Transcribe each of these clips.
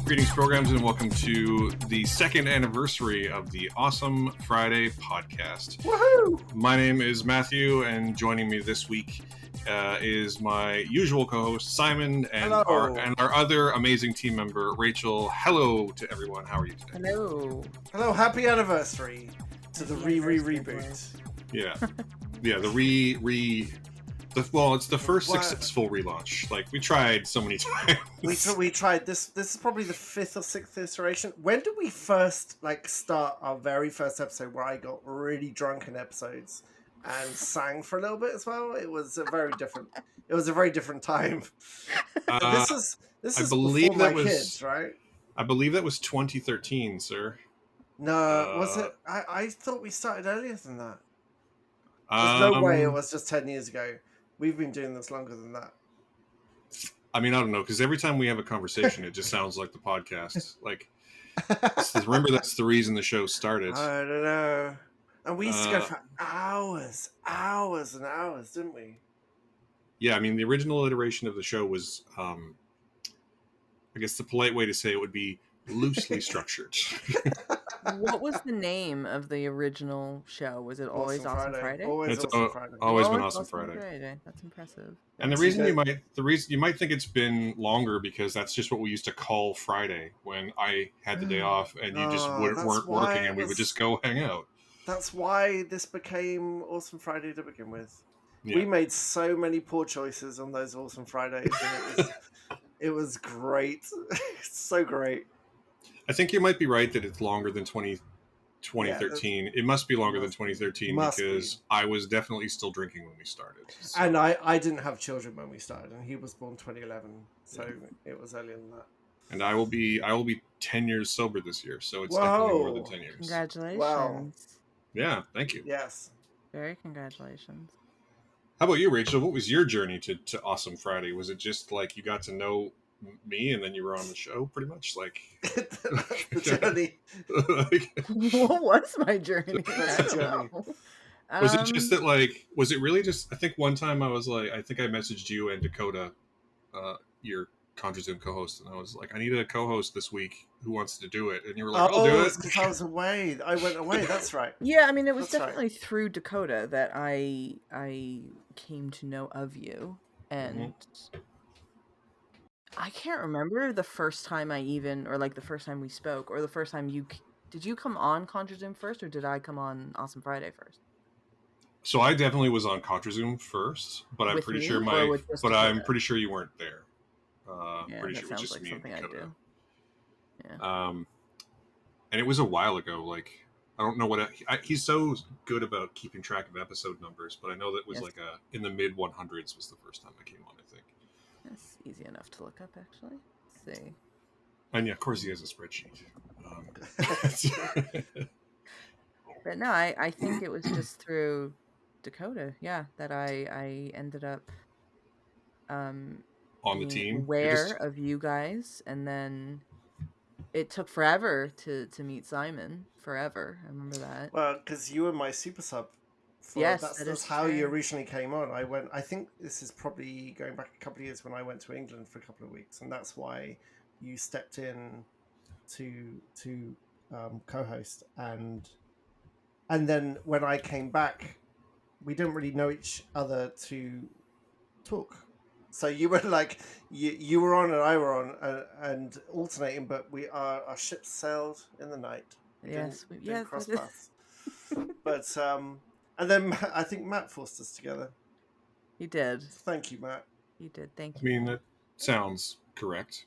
Greetings, programs, and welcome to the second anniversary of the Awesome Friday podcast. Woohoo! My name is Matthew, and joining me this week is my usual co-host Simon and our other amazing team member Rachel. Hello to everyone. How are you today? Hello. Hello. Happy anniversary to the reboot. Yeah. It's the first successful relaunch. Like, we tried so many times. We tried this. This is probably the fifth or sixth iteration. When did we first start our very first episode where I got really drunk in episodes and sang for a little bit as well? It was a very different. It was a very different time. This is before my kids, right? I believe that was 2013, sir. No, was it? I thought we started earlier than that. There's no way it was just 10 years ago. We've been doing this longer than that. I mean, I don't know, because every time we have a conversation, it just sounds like the podcast. Like, remember, that's the reason the show started. I don't know. And we used to go for hours and hours, didn't we? Yeah, I mean, the original iteration of the show was, I guess the polite way to say it would be loosely structured. What was the name of the original show? Was it always Awesome Friday? Always been Awesome Friday. That's impressive. And the reason you might think it's been longer because that's just what we used to call Friday when I had the day off and you just weren't working and we would just go hang out. That's why this became Awesome Friday to begin with. Yeah. We made so many poor choices on those Awesome Fridays, and it was great. So great. I think you might be right that it's longer than 2013. Yeah, it must be longer than 2013 because I was definitely still drinking when we started. So. And I didn't have children when we started, and he was born 2011, so it was earlier than that. And I will be 10 years sober this year, so it's definitely more than 10 years. Congratulations. Wow. Yeah, thank you. Yes. Very congratulations. How about you, Rachel? What was your journey to Awesome Friday? Was it just like you got to know me and then you were on the show pretty much? Like the journey. What was my journey? Was it just that, like, was it really just, I think one time I was like, I think I messaged you and Dakota, your ContraZoom co-host, and I was like, I need a co-host this week. Who wants to do it? And you were like, I'll do it. Because I was away. I went away. That's right. Yeah, I mean, it was definitely through Dakota that I came to know of you, and I can't remember the first time the first time we spoke, or the first time did you come on ContraZoom first, or did I come on Awesome Friday first? So I definitely was on ContraZoom first, but I'm pretty sure I'm pretty sure you weren't there. Pretty sure it was just like me and Dakota. Yeah. And it was a while ago. Like, I don't know what he's so good about keeping track of episode numbers, but I know that was in the mid 100s was the first time I came on, I think. That's easy enough to look up, actually. Let's see. And yeah, of course he has a spreadsheet. But no, I think it was just through Dakota, that I ended up on the team, aware of you guys, and then it took forever to meet Simon. Forever, I remember that. Well, because you were my super sub. Yes, that's how you originally came on. I think this is probably going back a couple of years when I went to England for a couple of weeks, and that's why you stepped in to co-host, and then when I came back, we didn't really know each other to talk. So you were like, you were on and I were on and alternating, but our ships sailed in the night. We didn't cross paths. But and then I think Matt forced us together. He did. Thank you, Matt. He did. Thank you. I mean, that sounds correct.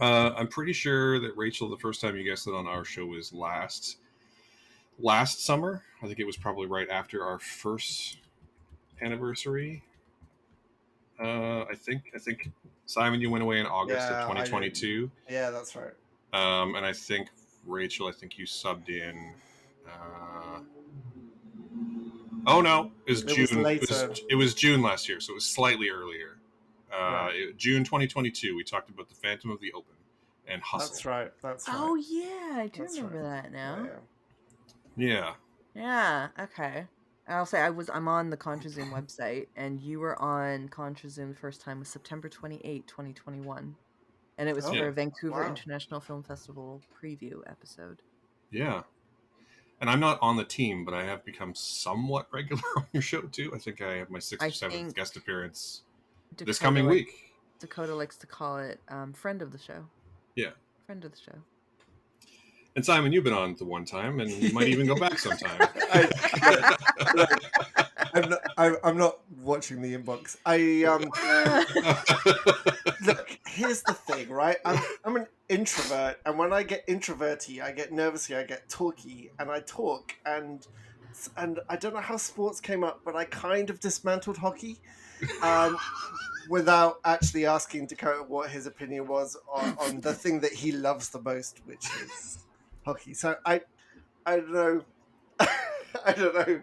I'm pretty sure that Rachel, the first time you guested on our show was last summer. I think it was probably right after our first anniversary. I think Simon, you went away in August of 2022. Yeah, that's right. And I think Rachel, you subbed in. Oh no, it was June. It was June last year, so it was slightly earlier. June 2022. We talked about the Phantom of the Open and Hustle. That's right. Oh yeah, I do remember that now. Yeah. Yeah. Okay. I'll say I'm on the ContraZoom website, and you were on ContraZoom the first time was September 28, 2021. And it was for Vancouver International Film Festival preview episode. Yeah. And I'm not on the team, but I have become somewhat regular on your show too. I think I have my 6th or 7th guest appearance this coming week. Dakota likes to call it friend of the show. Yeah. Friend of the show. And Simon, you've been on the one time, and you might even go back sometime. I'm not watching the inbox. Look, here's the thing, right? I'm an introvert, and when I get introverty, I get nervousy, I get talky, and I talk, and I don't know how sports came up, but I kind of dismantled hockey, without actually asking Dakota what his opinion was on the thing that he loves the most, which is hockey. So I don't know. I don't know.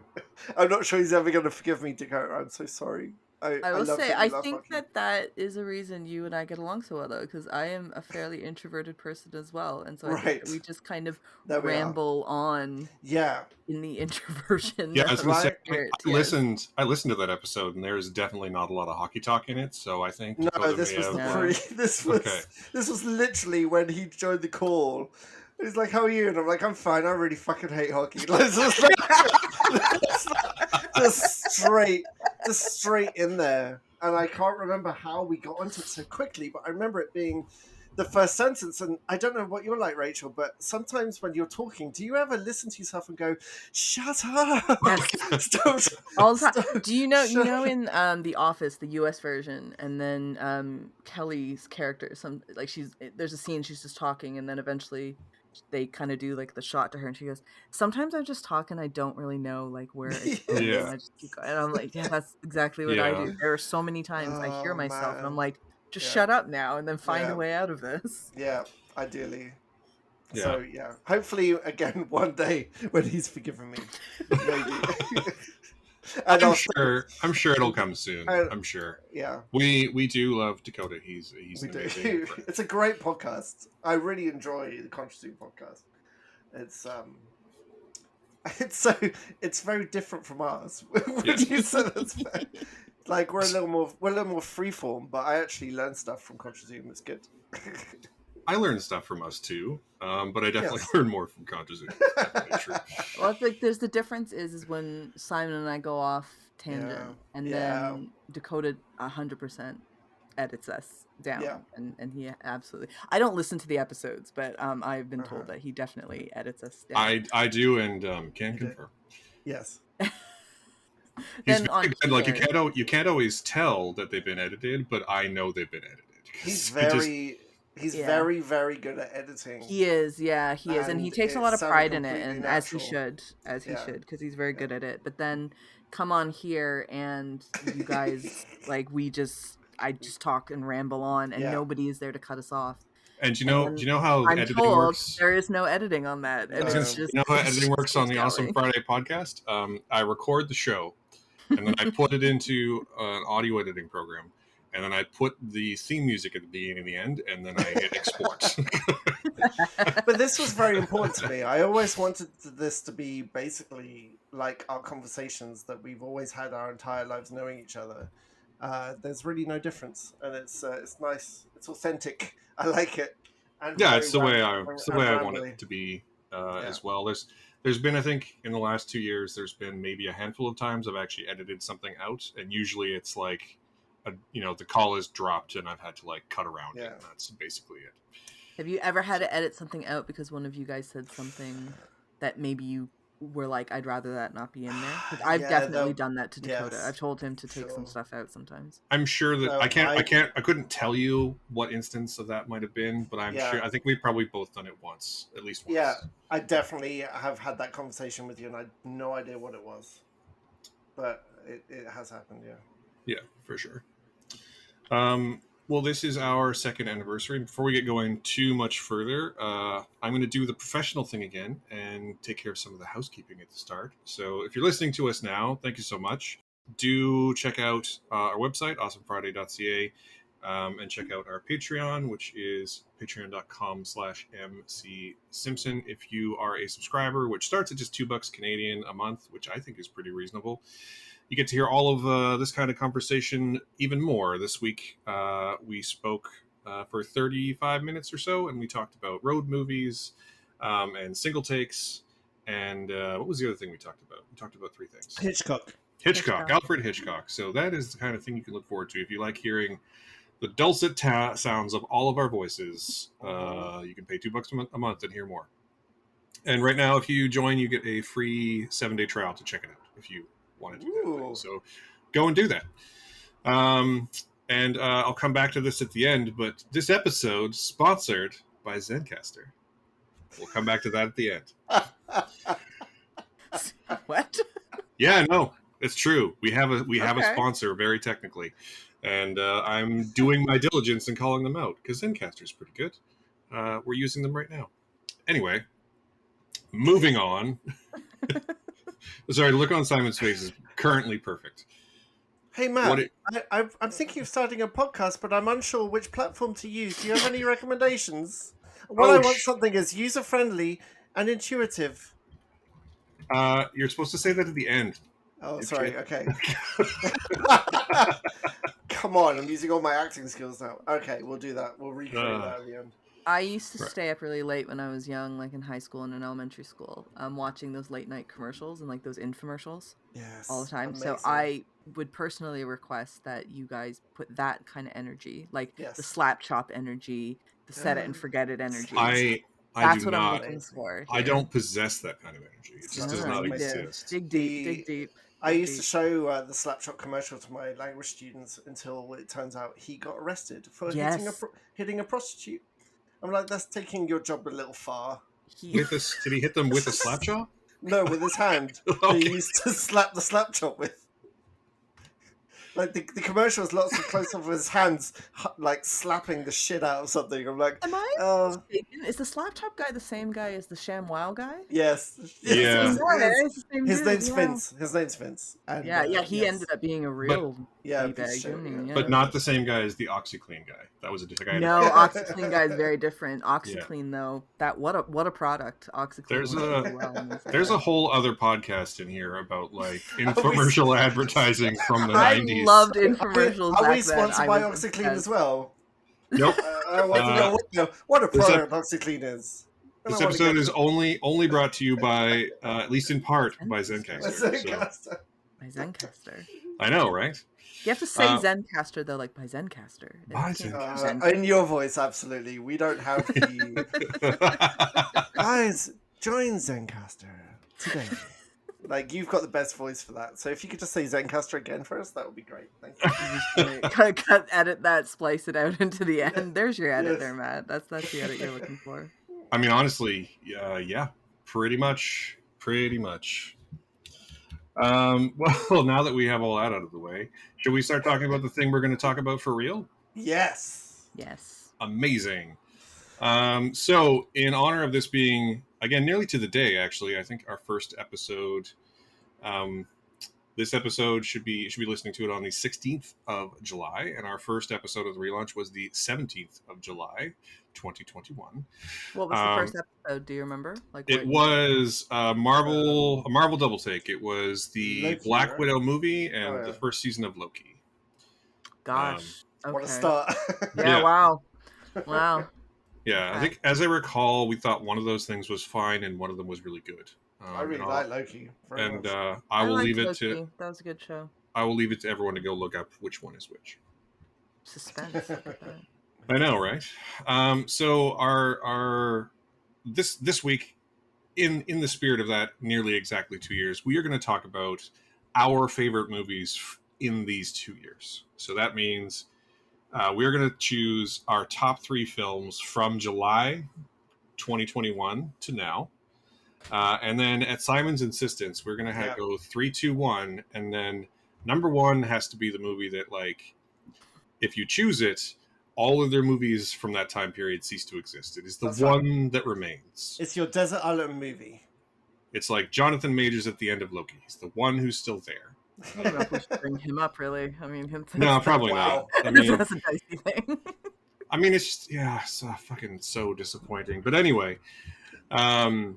I'm not sure he's ever going to forgive me, Dakota. I'm so sorry. I will say, I think that is a reason you and I get along so well, though, because I am a fairly introverted person as well, and so I think that we just kind of ramble on. Yeah. In the introversion. Yeah, I was going to say, I listened to that episode, and there's definitely not a lot of hockey talk in it. So I think this was literally when he joined the call. He's like, "How are you?" And I'm like, "I'm fine. I really fucking hate hockey." Just straight in there. And I can't remember how we got onto it so quickly, but I remember it being the first sentence. And I don't know what you're like, Rachel, but sometimes when you're talking, do you ever listen to yourself and go, "Shut up"? Yes. Stop, all the time. Do you know in The Office, the US version, and then Kelly's character, there's a scene she's just talking, and then eventually they kind of do like the shot to her, and she goes, "Sometimes I'm just talking, I don't really know like where it's going." Yeah. And I just keep going. And I'm like, yeah, that's exactly what I do. There are so many times I hear myself, and I'm like, just shut up now, and then find a way out of this. Yeah, ideally. Yeah. So hopefully again one day when he's forgiven me, maybe. I'm sure it'll come soon. I'm sure. Yeah. We do love Dakota. He's amazing. It's a great podcast. I really enjoy the Contra Zoom podcast. It's very different from ours. You said that's like we're a little more freeform, but I actually learned stuff from Contra Zoom. It's good. I learned stuff from us too, but I definitely learned more from Contra Zoom. Well, it's like there's the difference is when Simon and I go off tangent, and then Dakota 100% edits us down, and he absolutely. I don't listen to the episodes, but I've been told that he definitely edits us down. I do, and can confirm. Yes. He's very good. Like you can't always tell that they've been edited, but I know they've been edited. He's very, very good at editing. He is, he is, and he takes a lot of pride in it, and natural. as he should, because he's very good at it. But then come on here, and you guys, like, I just talk and ramble on, and nobody is there to cut us off. And do you know how editing works? There is no editing on that. And it's just, you know how editing works on the Awesome Friday podcast? I record the show, and then I put it into an audio editing program. And then I put the theme music at the beginning and the end, and then I hit export. But this was very important to me. I always wanted this to be basically like our conversations that we've always had our entire lives knowing each other. There's really no difference, and it's nice. It's authentic. I like it. And it's the way I want it to be as well. There's been, I think, in the last 2 years, there's been maybe a handful of times I've actually edited something out, and usually it's like, the call is dropped and I've had to like cut around it. And that's basically it. Have you ever had to edit something out because one of you guys said something that maybe you were like, I'd rather that not be in there? Because I've definitely done that to Dakota. I've told him to take some stuff out sometimes. I'm sure that I couldn't tell you what instance of that might have been, but I'm sure, I think we've probably both done it at least once. Yeah, I definitely have had that conversation with you, and I had no idea what it was. But it has happened, Yeah, for sure. Well, this is our 2nd anniversary. Before we get going too much further, I'm going to do the professional thing again and take care of some of the housekeeping at the start. So if you're listening to us now, thank you so much. Do check out our website, awesomefriday.ca, and check out our Patreon, which is patreon.com/MCSimpson. If you are a subscriber, which starts at just $2 Canadian a month, which I think is pretty reasonable. You get to hear all of this kind of conversation even more. This week, we spoke for 35 minutes or so, and we talked about road movies and single takes. And what was the other thing we talked about? We talked about 3 things. Hitchcock, Alfred Hitchcock. So that is the kind of thing you can look forward to if you like hearing the dulcet sounds of all of our voices. You can pay $2 a month and hear more. And right now, if you join, you get a free 7-day trial to check it out if you want to do that. So go and do that. And I'll come back to this at the end, but this episode sponsored by Zencastr. We'll come back to that at the end. What? Yeah, no, it's true. We have a sponsor, very technically, and I'm doing my diligence in calling them out because Zencastr is pretty good. We're using them right now. Anyway, moving on. Sorry, the look on Simon's face is currently perfect. Hey, Matt, I'm thinking of starting a podcast, but I'm unsure which platform to use. Do you have any recommendations? What I want something is user-friendly and intuitive. You're supposed to say that at the end. Oh, sorry. Okay. Come on, I'm using all my acting skills now. Okay, we'll do that. We'll recreate that at the end. I used to stay up really late when I was young, like in high school and in elementary school, watching those late night commercials and like those infomercials all the time. Amazing. So I would personally request that you guys put that kind of energy, like the slap chop energy, the set it and forget it energy. That's what I'm looking for. I don't possess that kind of energy. It just does not exist. Dig deep. I used to show the Slapshot commercial to my language students until it turns out he got arrested for hitting a prostitute. I'm like, that's taking your job a little far. Did he hit them with a slapshot? No, with his hand. Okay. He used to slap the slapshot with. Like, the commercial has lots of close-up of his hands, like, slapping the shit out of something. I'm like, am I mistaken? Is the slap chop guy the same guy as the ShamWow guy? Yes. Yeah. His name's Vince. And, he ended up being a real bag. But not the same guy as the OxyClean guy. That was a different guy. No, OxyClean guy is very different. OxyClean, though, what a product. OxyClean. There's a whole other podcast in here about, like, infomercial advertising from the 90s. Loved infomercials. Are we sponsored by OxyClean as well? Nope. I want to know what a product OxyClean is. This episode is only brought to you by, at least in part, by Zencastr. By Zencastr. I know, right? You have to say Zencastr, though, like by Zencastr. By Zencastr. In your voice, absolutely. We don't have the... Guys, join Zencastr today. Like, you've got the best voice for that. So if you could just say Zencastr again for us, that would be great. Thank you. Edit that, splice it out into the end. There's your edit there, Matt. That's the edit you're looking for. I mean, honestly, yeah, pretty much. Well, now that we have all that out of the way, should we start talking about the thing we're going to talk about for real? Yes. Amazing. So, in honor of this being, again, nearly to the day, actually, I think our first episode, this episode should be listening to it on the 16th of July, and our first episode of the relaunch was the 17th of July, 2021. What was the first episode? Do you remember? It was a Marvel double take. It was the Loki, Black Widow movie and the first season of Loki. Gosh, what a start! Yeah, wow. Yeah, I think, as I recall, we thought one of those things was fine and one of them was really good. I really like Loki. I will leave it Loki. That was a good show. I will leave it to everyone to go look up which one is which. Suspense. I know, right? So our this week, in the spirit of that, nearly exactly 2 years, we are going to talk about our favorite movies in these 2 years. So that means we're going to choose our top 3 films from July 2021 to now. And then at Simon's insistence, we're going to go 3, 2, 1. And then number 1 has to be the movie that, like, if you choose it, all of their movies from that time period cease to exist. It is the one that remains. It's your desert island movie. It's like Jonathan Majors at the end of Loki. He's the one who's still there. I don't know if we should bring him up, really. I mean, no, probably not. I mean, that's a dicey thing. I mean, it's just, it's fucking so disappointing. But anyway, I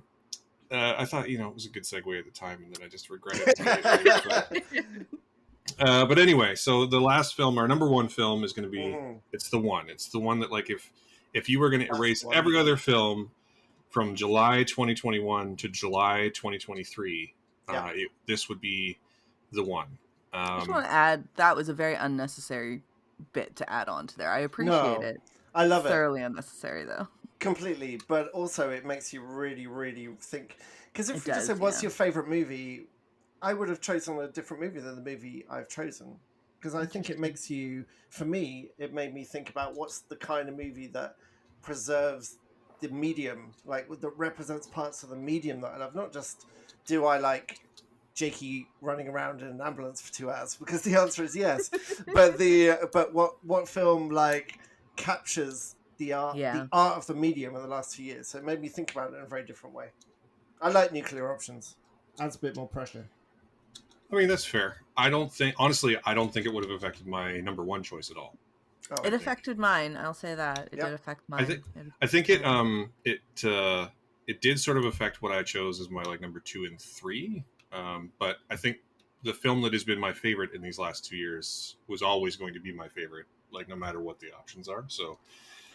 thought, it was a good segue at the time, and then I just regret it. But anyway, so the last film, our number one film, is going to be it's the one that, like, if you were going to erase every other film from July 2021 to July 2023, this would be the one. I just want to add, that was a very unnecessary bit to add on to there. I appreciate it. I love it. Thoroughly unnecessary, though. Completely, but also it makes you really, really think. Because if you just said, what's your favorite movie, I would have chosen a different movie than the movie I've chosen. Because I think it makes you, for me, it made me think about what's the kind of movie that preserves the medium, like that represents parts of the medium that I love. Not just, do I like Jakey running around in an ambulance for 2 hours? Because the answer is yes. but what film like captures the art of the medium in the last 2 years? So it made me think about it in a very different way. I like Nuclear Options. Adds a bit more pressure. I mean, that's fair. Honestly, I don't think it would have affected my number one choice at all. It affected mine. I'll say that it did affect mine. I think it did sort of affect what I chose as my like number 2 and 3. But I think the film that has been my favorite in these last 2 years was always going to be my favorite, like no matter what the options are. So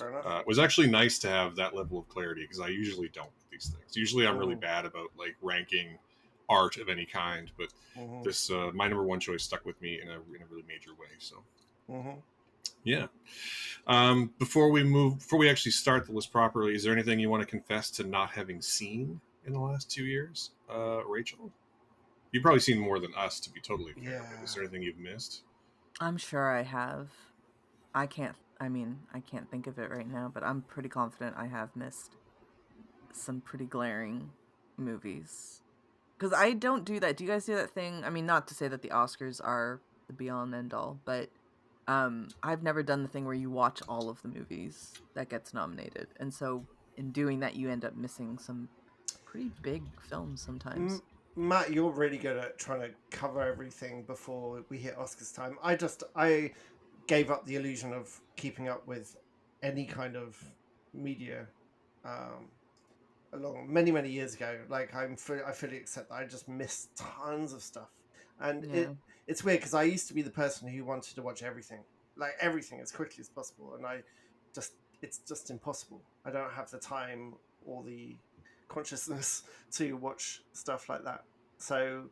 it was actually nice to have that level of clarity, because I usually don't with these things. Usually I'm really bad about like ranking art of any kind, but this my number one choice stuck with me in a really major way. So yeah. Before we actually start the list properly, is there anything you want to confess to not having seen in the last 2 years, Rachel? You've probably seen more than us, to be totally fair. But is there anything you've missed? I'm sure I have. I can't think of it right now, but I'm pretty confident I have missed some pretty glaring movies. Because I don't do that. Do you guys do that thing? I mean, not to say that the Oscars are the be-all and end-all, but I've never done the thing where you watch all of the movies that gets nominated. And so in doing that, you end up missing some pretty big films sometimes. Matt, you're really good at trying to cover everything before we hit Oscars time. I gave up the illusion of keeping up with any kind of media along many years ago. Like I fully accept that I just missed tons of stuff, and it's weird because I used to be the person who wanted to watch everything as quickly as possible, and it's just impossible. I don't have the time or the consciousness to watch stuff like that. So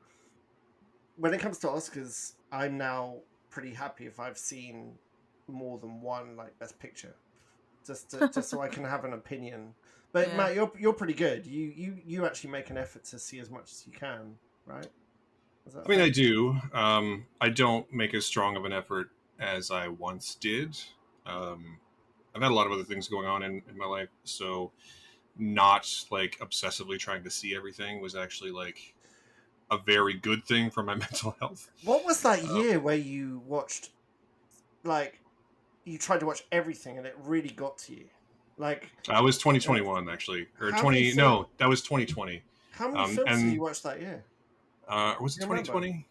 when it comes to Oscars, I'm now pretty happy if I've seen more than one like Best Picture, just so I can have an opinion. But Matt, you're pretty good. You actually make an effort to see as much as you can, right? I mean, I do. I don't make as strong of an effort as I once did. I've had a lot of other things going on in my life, so not like obsessively trying to see everything was actually like a very good thing for my mental health. What was that year where you watched, like, you tried to watch everything and it really got to you? Like, I was 2021 actually, or 20. No, that was 2020. How many films did you watch that year? Was it 2020?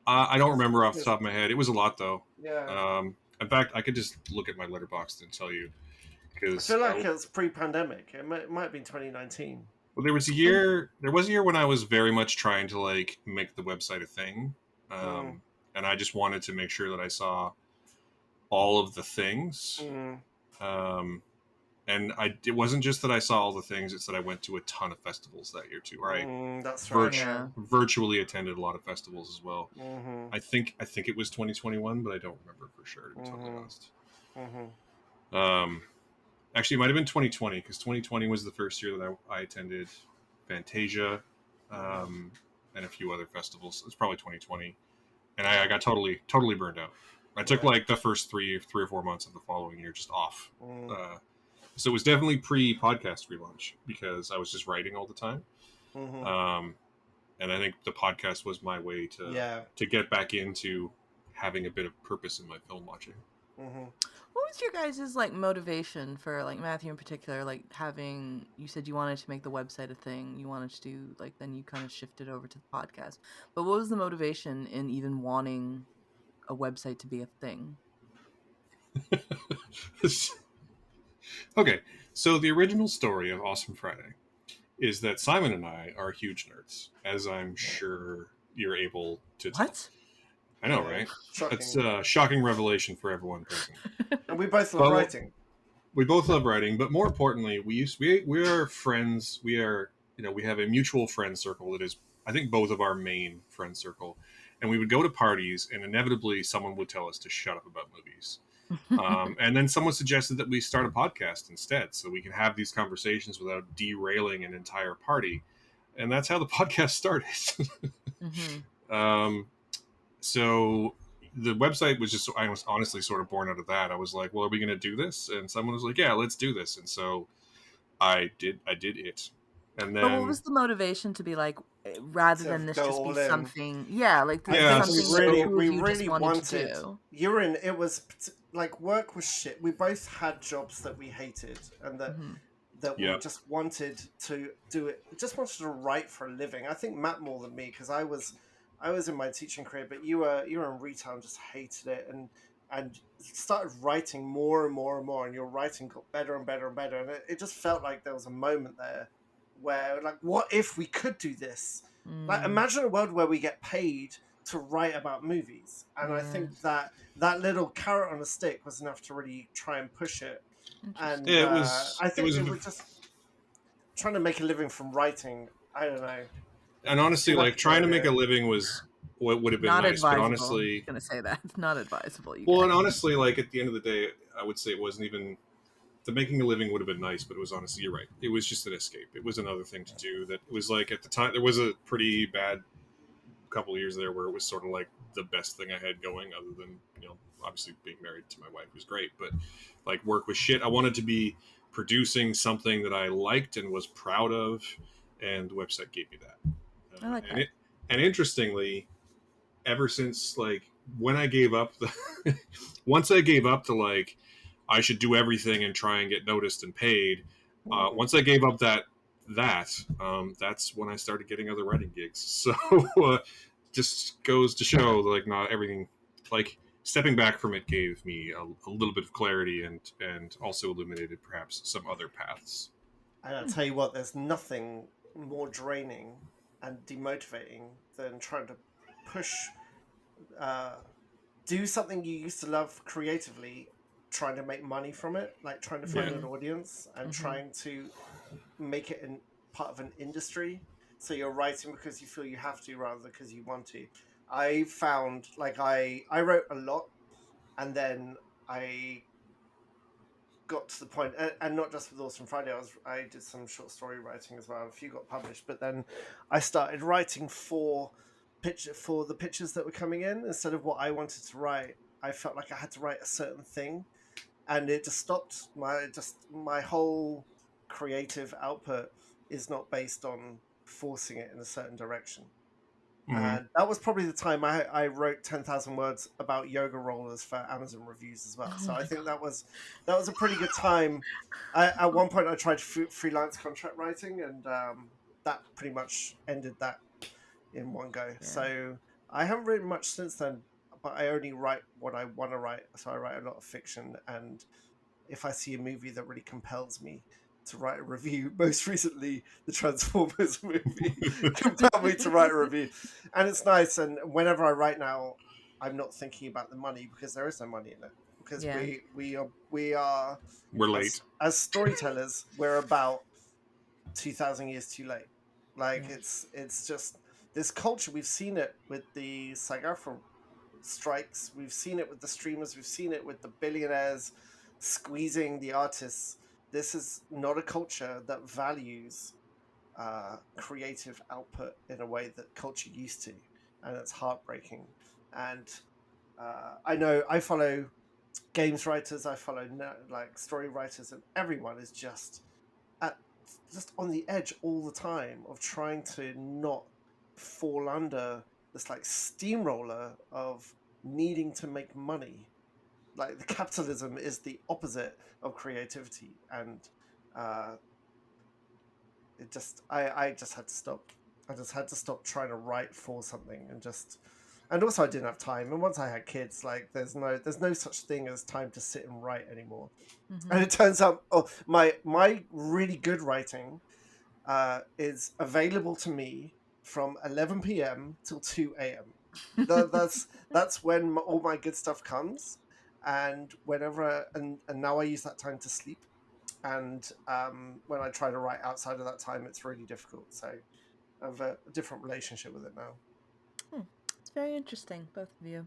I don't remember off the top of my head. It was a lot though. Yeah. In fact, I could just look at my Letterboxd and tell you. Because I feel like it's pre-pandemic. It might have been 2019. Well, there was a year when I was very much trying to like make the website a thing, and I just wanted to make sure that I saw all of the things. And it wasn't just that I saw all the things; it's that I went to a ton of festivals that year too. Right? That's right. Virtually attended a lot of festivals as well. I think it was 2021, but I don't remember for sure, to be totally honest. Actually, it might have been 2020, because 2020 was the first year that I attended Fantasia and a few other festivals. It's probably 2020. And I got totally burned out. I took like the first three or 4 months of the following year just off. So it was definitely pre-podcast relaunch, because I was just writing all the time. And I think the podcast was my way to get back into having a bit of purpose in my film watching. What was your guys' like motivation for, like, Matthew in particular, like having, you said you wanted to make the website a thing, you wanted to do, like, then you kind of shifted over to the podcast, but what was the motivation in even wanting a website to be a thing? Okay, so the original story of Awesome Friday is that Simon and I are huge nerds, as I'm sure you're able to tell. What? I know, right? Shocking. That's a shocking revelation for everyone present. And we both love writing. We both love writing, but more importantly, we are friends. We are, we have a mutual friend circle that is, I think, both of our main friend circle. And we would go to parties, and inevitably someone would tell us to shut up about movies. And then someone suggested that we start a podcast instead, so we can have these conversations without derailing an entire party. And that's how the podcast started. So the website was just, I was honestly sort of born out of that. I was like, well, are we going to do this? And someone was like, yeah, let's do this. And so I did it. And then, but what was the motivation to be like, rather than this just be something? Yeah, like this is something we really wanted to do. It was like, work was shit. We both had jobs that we hated, and that we just wanted to do it. We just wanted to write for a living. I think Matt more than me, because I was in my teaching career, but you were in retail and just hated it, and started writing more and more and more, and your writing got better and better and better, and it just felt like there was a moment there where, like, what if we could do this? Like, imagine a world where we get paid to write about movies, and I think that little carrot on a stick was enough to really try and push it. And I think it was just trying to make a living from writing. I don't know. And honestly, like, trying to make a living was what would have been not nice, advisable. But honestly, I'm gonna say that it's not advisable. And honestly, like, at the end of the day, I would say it wasn't even the making a living would have been nice, but it was honestly, you're right. It was just an escape. It was another thing to do. That it was like, at the time, there was a pretty bad couple of years there where it was sort of like the best thing I had going, other than, obviously being married to my wife was great, but like, work was shit. I wanted to be producing something that I liked and was proud of, and the website gave me that. I like that. And interestingly, ever since, like, when I gave up once I gave up to, like, I should do everything and try and get noticed and paid. Once I gave up that's when I started getting other writing gigs. So just goes to show, like, not everything, like, stepping back from it gave me a little bit of clarity and also illuminated perhaps some other paths. And I'll tell you what, there's nothing more draining and demotivating than trying to do something you used to love creatively, trying to make money from it, like trying to find an audience and trying to make it part of an industry. So you're writing because you feel you have to rather than because you want to. I found, like, I wrote a lot, and then I got to the point, and not just with Awesome Friday, I did some short story writing as well. A few got published, but then I started writing for the pictures that were coming in instead of what I wanted to write. I felt like I had to write a certain thing, and it just stopped. My whole creative output is not based on forcing it in a certain direction. And that was probably the time I wrote 10,000 words about yoga rollers for Amazon reviews as well. So I think that was a pretty good time. At one point I tried freelance contract writing, and that pretty much ended that in one go. Yeah. So I haven't written much since then, but I only write what I want to write. So I write a lot of fiction, and if I see a movie that really compels me to write a review, most recently the Transformers movie compelled me to write a review, and it's nice. And whenever I write now, I'm not thinking about the money, because there is no money in it, because we're late as storytellers. We're about 2,000 years too late. Like, it's just this culture. We've seen it with the SAG-AFTRA strikes, we've seen it with the streamers, we've seen it with the billionaires squeezing the artists. This is not a culture that values creative output in a way that culture used to, and it's heartbreaking. And I know I follow games writers, I follow like story writers, and everyone is just on the edge all the time of trying to not fall under this, like, steamroller of needing to make money. Like, the capitalism is the opposite of creativity, and I just had to stop. I just had to stop trying to write for something, and also I didn't have time. And once I had kids, like, there's no such thing as time to sit and write anymore. And it turns out, my really good writing is available to me from 11 p.m. till 2 a.m. That's when all my good stuff comes, and whenever and now I use that time to sleep, and when I try to write outside of that time, it's really difficult. So I have a different relationship with it now. It's very interesting, both of you.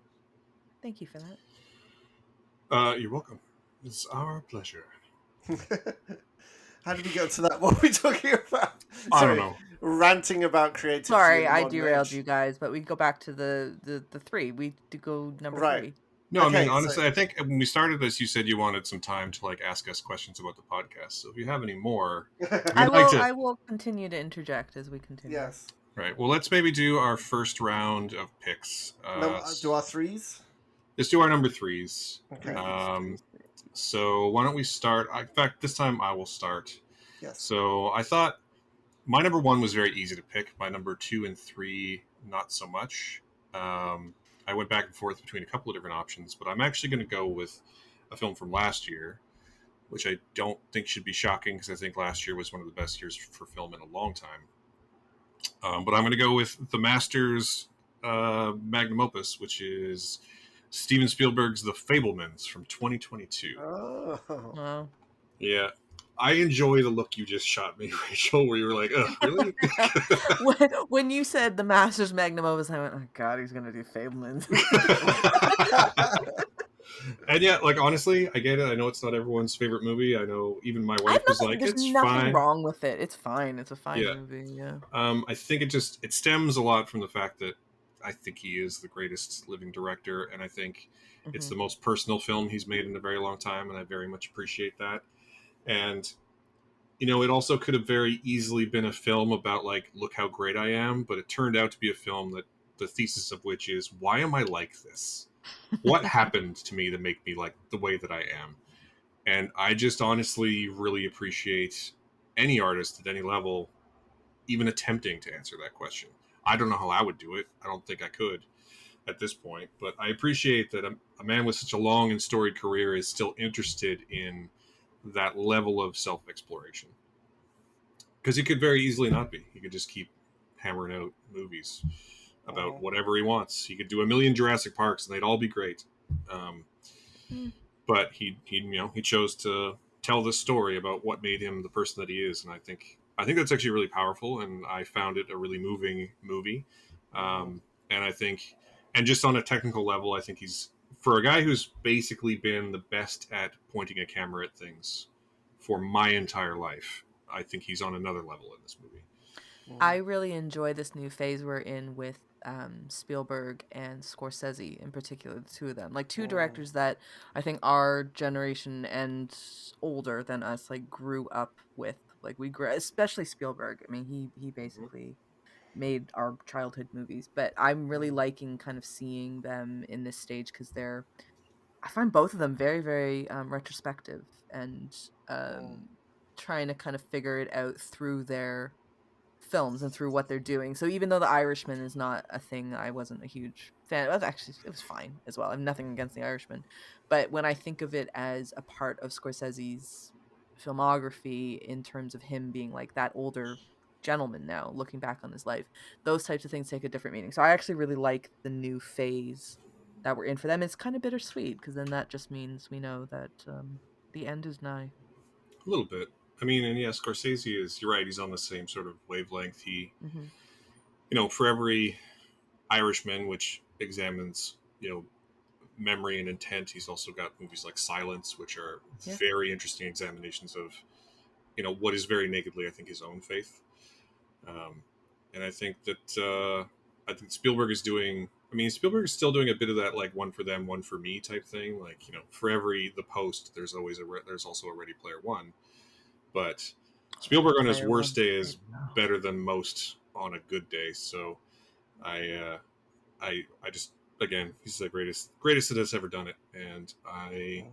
Thank you for that. You're welcome. It's our pleasure. How did we get to that? What were we talking about? I don't know. Ranting about creativity. Sorry, I derailed you guys, but we go back to the three. We do go number 3. No, okay, I mean, honestly, I think when we started this, you said you wanted some time to ask us questions about the podcast. So if you have any more, I will continue to interject as we continue. Yes. Right. Well, let's maybe do our first round of picks. Do our 3s? Let's do our number 3s. Okay. So why don't we start? In fact, this time I will start. Yes. So I thought my number 1 was very easy to pick. My number 2 and 3, not so much. I went back and forth between a couple of different options, but I'm actually going to go with a film from last year, which I don't think should be shocking because I think last year was one of the best years for film in a long time. But I'm going to go with the Master's magnum opus, which is Steven Spielberg's The Fabelmans from 2022. Oh. Wow. Yeah. I enjoy the look you just shot me, Rachel, where you were like, "Oh, really?" when you said the Master's magnum opus, I went, "Oh God, he's gonna do Fabelmans." And yeah, honestly, I get it. I know it's not everyone's favorite movie. I know even my wife was like, "It's fine." There's nothing wrong with it. It's fine. It's a fine movie. Yeah. I think it stems a lot from the fact that I think he is the greatest living director, and I think it's the most personal film he's made in a very long time, and I very much appreciate that. And, it also could have very easily been a film about, look how great I am, but it turned out to be a film that the thesis of which is, why am I like this? What happened to me to make me like the way that I am? And I just honestly really appreciate any artist at any level even attempting to answer that question. I don't know how I would do it. I don't think I could at this point, but I appreciate that a man with such a long and storied career is still interested in that level of self-exploration, because he could very easily not be. He could just keep hammering out movies about whatever he wants. He could do a million Jurassic Parks and they'd all be great. But he chose to tell this story about what made him the person that he is, and I think that's actually really powerful, and I found it a really moving movie. And I think, and just on a technical level, I think he's, for a guy who's basically been the best at pointing a camera at things for my entire life, I think he's on another level in this movie. I really enjoy this new phase we're in with Spielberg and Scorsese in particular, the two of them. Two directors that I think our generation and older than us grew up with. We grew, especially Spielberg. I mean, he basically made our childhood movies, but I'm really liking kind of seeing them in this stage because I find both of them very, very retrospective and trying to kind of figure it out through their films and through what they're doing. So even though The Irishman is not a thing I wasn't a huge fan of, it was fine as well. I have nothing against The Irishman. But when I think of it as a part of Scorsese's filmography in terms of him being that older gentleman now, looking back on his life, those types of things take a different meaning. So I actually really like the new phase that we're in for them. It's kind of bittersweet because then that just means we know that the end is nigh. A little bit. I mean, and yeah, Scorsese is, you're right, he's on the same sort of wavelength. He, for every Irishman, which examines, memory and intent, he's also got movies like Silence, which are very interesting examinations of, what is very nakedly, I think, his own faith. And I think that, Spielberg is still doing a bit of that, one for them, one for me type thing. For every The Post, there's also a Ready Player One. But Spielberg on his worst day is better than most on a good day. So I just, again, he's the greatest that has ever done it, and I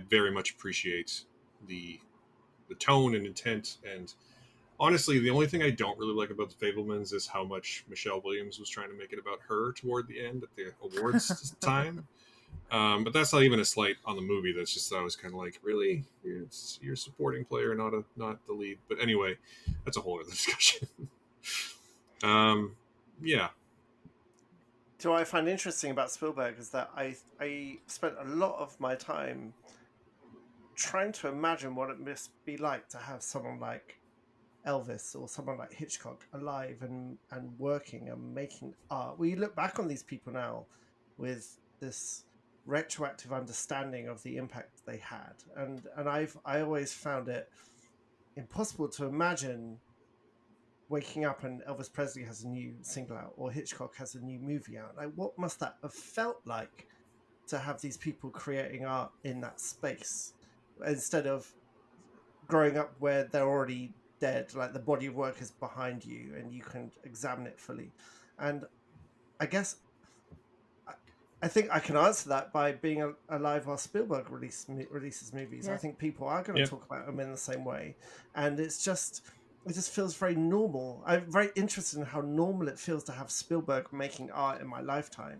very much appreciate the tone and intent. And honestly, the only thing I don't really like about The Fabelmans is how much Michelle Williams was trying to make it about her toward the end at the awards time. But that's not even a slight on the movie. That's just that I was kind of like, really, you're a supporting player, not the lead. But anyway, that's a whole other discussion. Yeah. So what I find interesting about Spielberg is that I spent a lot of my time trying to imagine what it must be like to have someone like Elvis or someone like Hitchcock alive and working and making art. We look back on these people now with this retroactive understanding of the impact they had, and I always found it impossible to imagine waking up and Elvis Presley has a new single out or Hitchcock has a new movie out. Like, what must that have felt like to have these people creating art in that space instead of growing up where they're already dead, like the body of work is behind you and you can examine it fully. And I guess I think I can answer that by being alive while Spielberg releases movies. I think people are going to talk about them in the same way, and it just feels very normal. I'm very interested in how normal it feels to have Spielberg making art in my lifetime,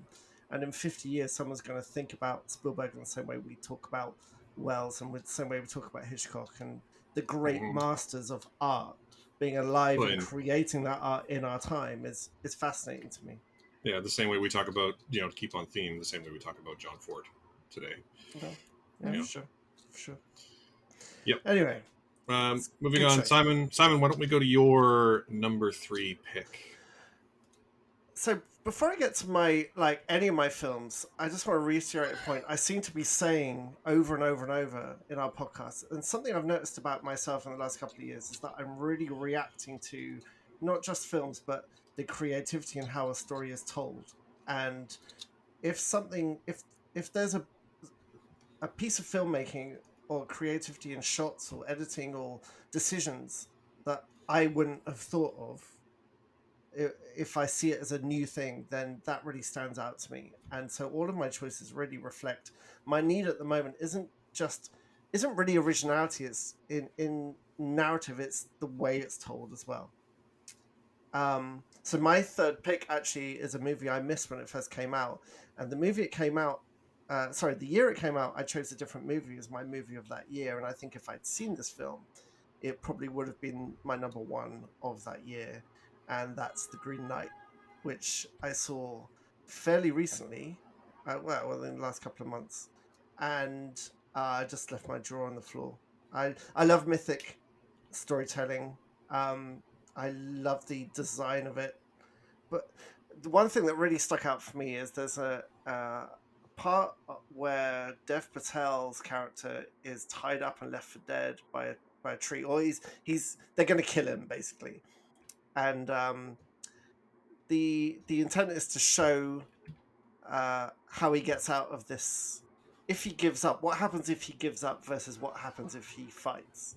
and in 50 years, someone's going to think about Spielberg in the same way we talk about Wells, and with the same way we talk about Hitchcock and the great masters of art being alive and creating that art in our time is fascinating to me. Yeah, the same way we talk about, to keep on theme, the same way we talk about John Ford today. Yeah, for sure. Yep. Anyway, moving on, Simon, why don't we go to your number 3 pick? So before I get to any of my films, I just want to reiterate a point I seem to be saying over and over and over in our podcast, and something I've noticed about myself in the last couple of years is that I'm really reacting to not just films, but the creativity and how a story is told. And if there's a piece of filmmaking or creativity in shots or editing or decisions that I wouldn't have thought of, if I see it as a new thing, then that really stands out to me. And so all of my choices really reflect my need at the moment isn't really originality. It's in narrative. It's the way it's told as well. So my third pick actually is a movie I missed when it first came out, and the movie it came out, the year it came out, I chose a different movie as my movie of that year. And I think if I'd seen this film, it probably would have been my number one of that year. And that's The Green Knight, which I saw fairly recently, in the last couple of months. And I just left my jaw on the floor. I love mythic storytelling. I love the design of it. But the one thing that really stuck out for me is there's a part where Dev Patel's character is tied up and left for dead by a tree, or they're going to kill him basically, and the intent is to show how he gets out of this. If he gives up, what happens if he gives up versus what happens if he fights?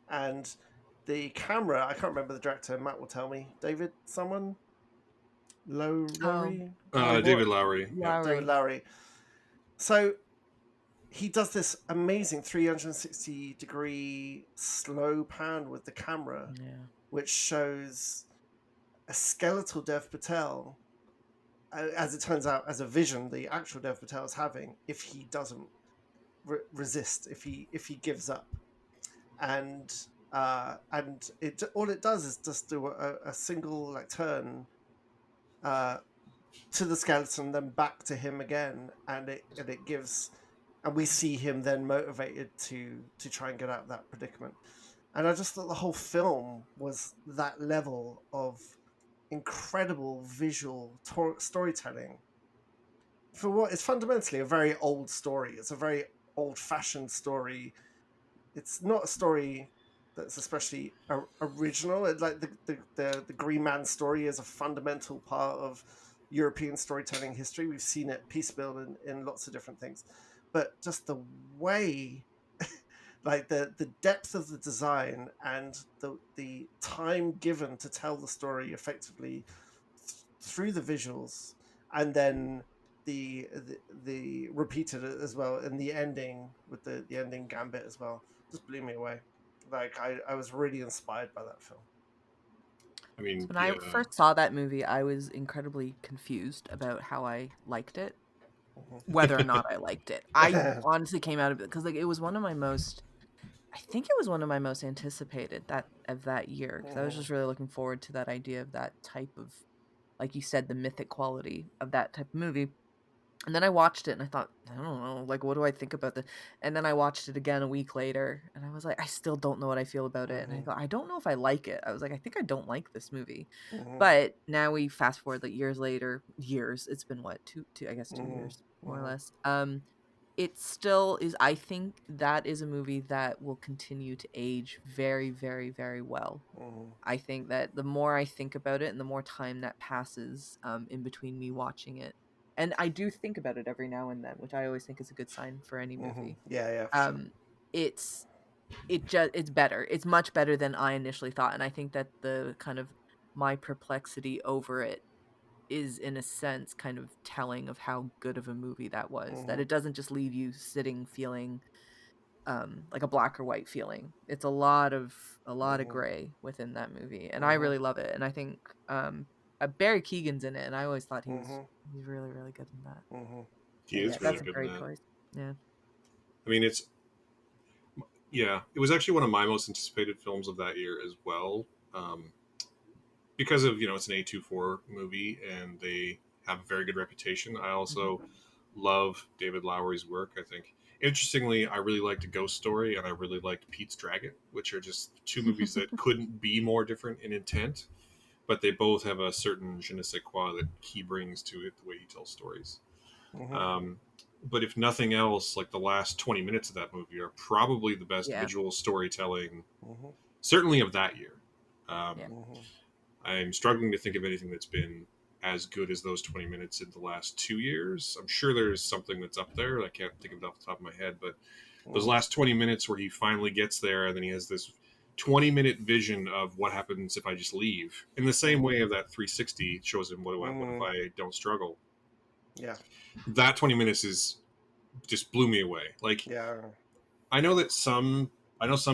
And the camera, I can't remember the director. Matt will tell me. David, someone. Lowery? David Lowery. David Lowery. So he does this amazing 360-degree slow pan with the camera, which shows a skeletal Dev Patel, as it turns out, as a vision the actual Dev Patel is having if he doesn't resist, if he gives up. And it all it does is just do a single turn to the skeleton, then back to him again, and it gives, and we see him then motivated to try and get out of that predicament. And I just thought the whole film was that level of incredible visual storytelling for what is fundamentally a very old story. It's a very old-fashioned story. It's not a story that's especially original. Like the Green Man story is a fundamental part of European storytelling history. We've seen it piecemeal in lots of different things, but just the way, like the depth of the design and the time given to tell the story effectively through the visuals, and then the repeated as well in the ending with the ending gambit as well, just blew me away. Like I was really inspired by that film. I mean, so when I first saw that movie, I was incredibly confused about how I liked it, whether or not I liked it. I honestly came out of it because it was one of my most, I think it was one of my most anticipated of that year, because I was just really looking forward to that idea of that type of like you said, the mythic quality of that type of movie. And then I watched it and I thought, I don't know, like, what do I think about this? And then I watched it again a week later and I was like, I still don't know what I feel about it. And I thought, I don't know if I like it. I was like, I think I don't like this movie. But now we fast forward like years later, it's been what, two, I guess 2 years, more or less. It still is, I think that is a movie that will continue to age very, very, very well. I think that the more I think about it and the more time that passes in between me watching it, and I do think about it every now and then, which I always think is a good sign for any movie. Yeah, for sure. It's better. It's much better than I initially thought, and I think that the kind of my perplexity over it is in a sense kind of telling of how good of a movie that was. That it doesn't just leave you sitting feeling like a black or white feeling. It's a lot of gray within that movie, and I really love it. And I think Barry Keoghan's in it, and I always thought he's really, really good in that. He is really that's good a great in that. choice. Yeah. I mean, it was actually one of my most anticipated films of that year as well, because of, it's an A24 movie and they have a very good reputation. I also love David Lowery's work. I think, interestingly, I really liked A Ghost Story and I really liked Pete's Dragon, which are just 2 movies that couldn't be more different in intent, but they both have a certain je ne sais quoi that he brings to it, the way he tells stories. But if nothing else, like the last 20 minutes of that movie are probably the best visual storytelling, certainly of that year. I'm struggling to think of anything that's been as good as those 20 minutes in the last 2 years. I'm sure there's something that's up there. I can't think of it off the top of my head, but those last 20 minutes where he finally gets there and then he has this 20-minute vision of what happens if I just leave. In the same way of that 360 shows him what if I don't struggle. Yeah. That 20 minutes just blew me away. Like, I know some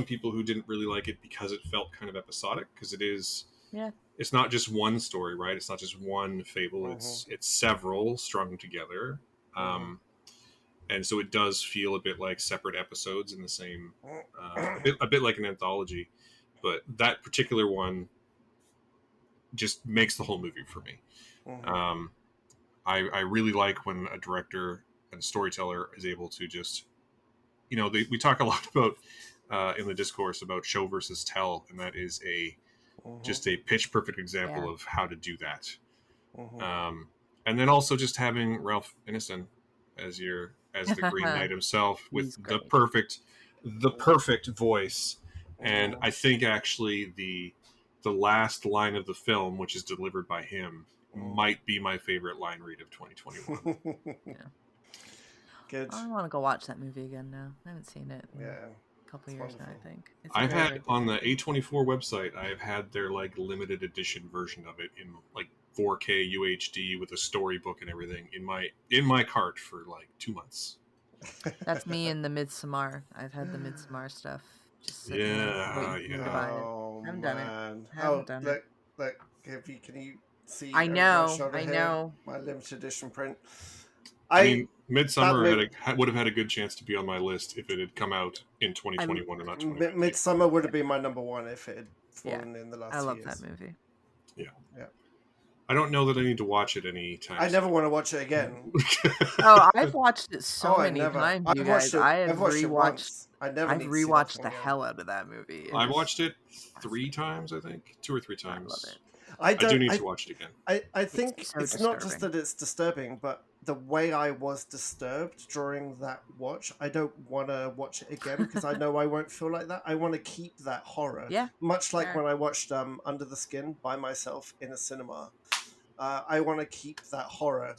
people who didn't really like it because it felt kind of episodic, because it is. Yeah. It's not just one story, right? It's not just one fable. It's several strung together. And so it does feel a bit like separate episodes in the same, a bit like an anthology. But that particular one just makes the whole movie for me. I really like when a director and storyteller is able to just, we talk a lot about in the discourse about show versus tell, and that is just a pitch perfect example of how to do that. And then also just having Ralph Ineson as the Green Knight himself with the perfect voice. And I think actually the last line of the film, which is delivered by him, might be my favorite line read of 2021. Good. I want to go watch that movie again now. I haven't seen it. Couple years now, I think. I've had on the A24 website, I've had their like limited edition version of it in like 4K UHD with a storybook and everything in my cart for like 2 months. That's me in the Midsommar. I've had the Midsommar stuff. Just sitting waiting to buy it. I haven't done it. Look, can you see? I know. My limited edition print. I mean, Midsommar would have had a good chance to be on my list if it had come out in 2021 and not 2019. Midsommar would have been my number one if it had fallen in the last years. I love that movie. Yeah. I don't know that I need to watch it any time. I never want to watch it again. I've watched it so many times, you guys. I've rewatched the hell out of that movie. I watched it 3 times, I think. 2 or 3 times. I love it. I do need to watch it again. I think it's not just that it's disturbing, but the way I was disturbed during that watch, I don't want to watch it again because I know I won't feel like that. I want to keep that horror. Yeah. Much like when I watched Under the Skin by myself in a cinema. I want to keep that horror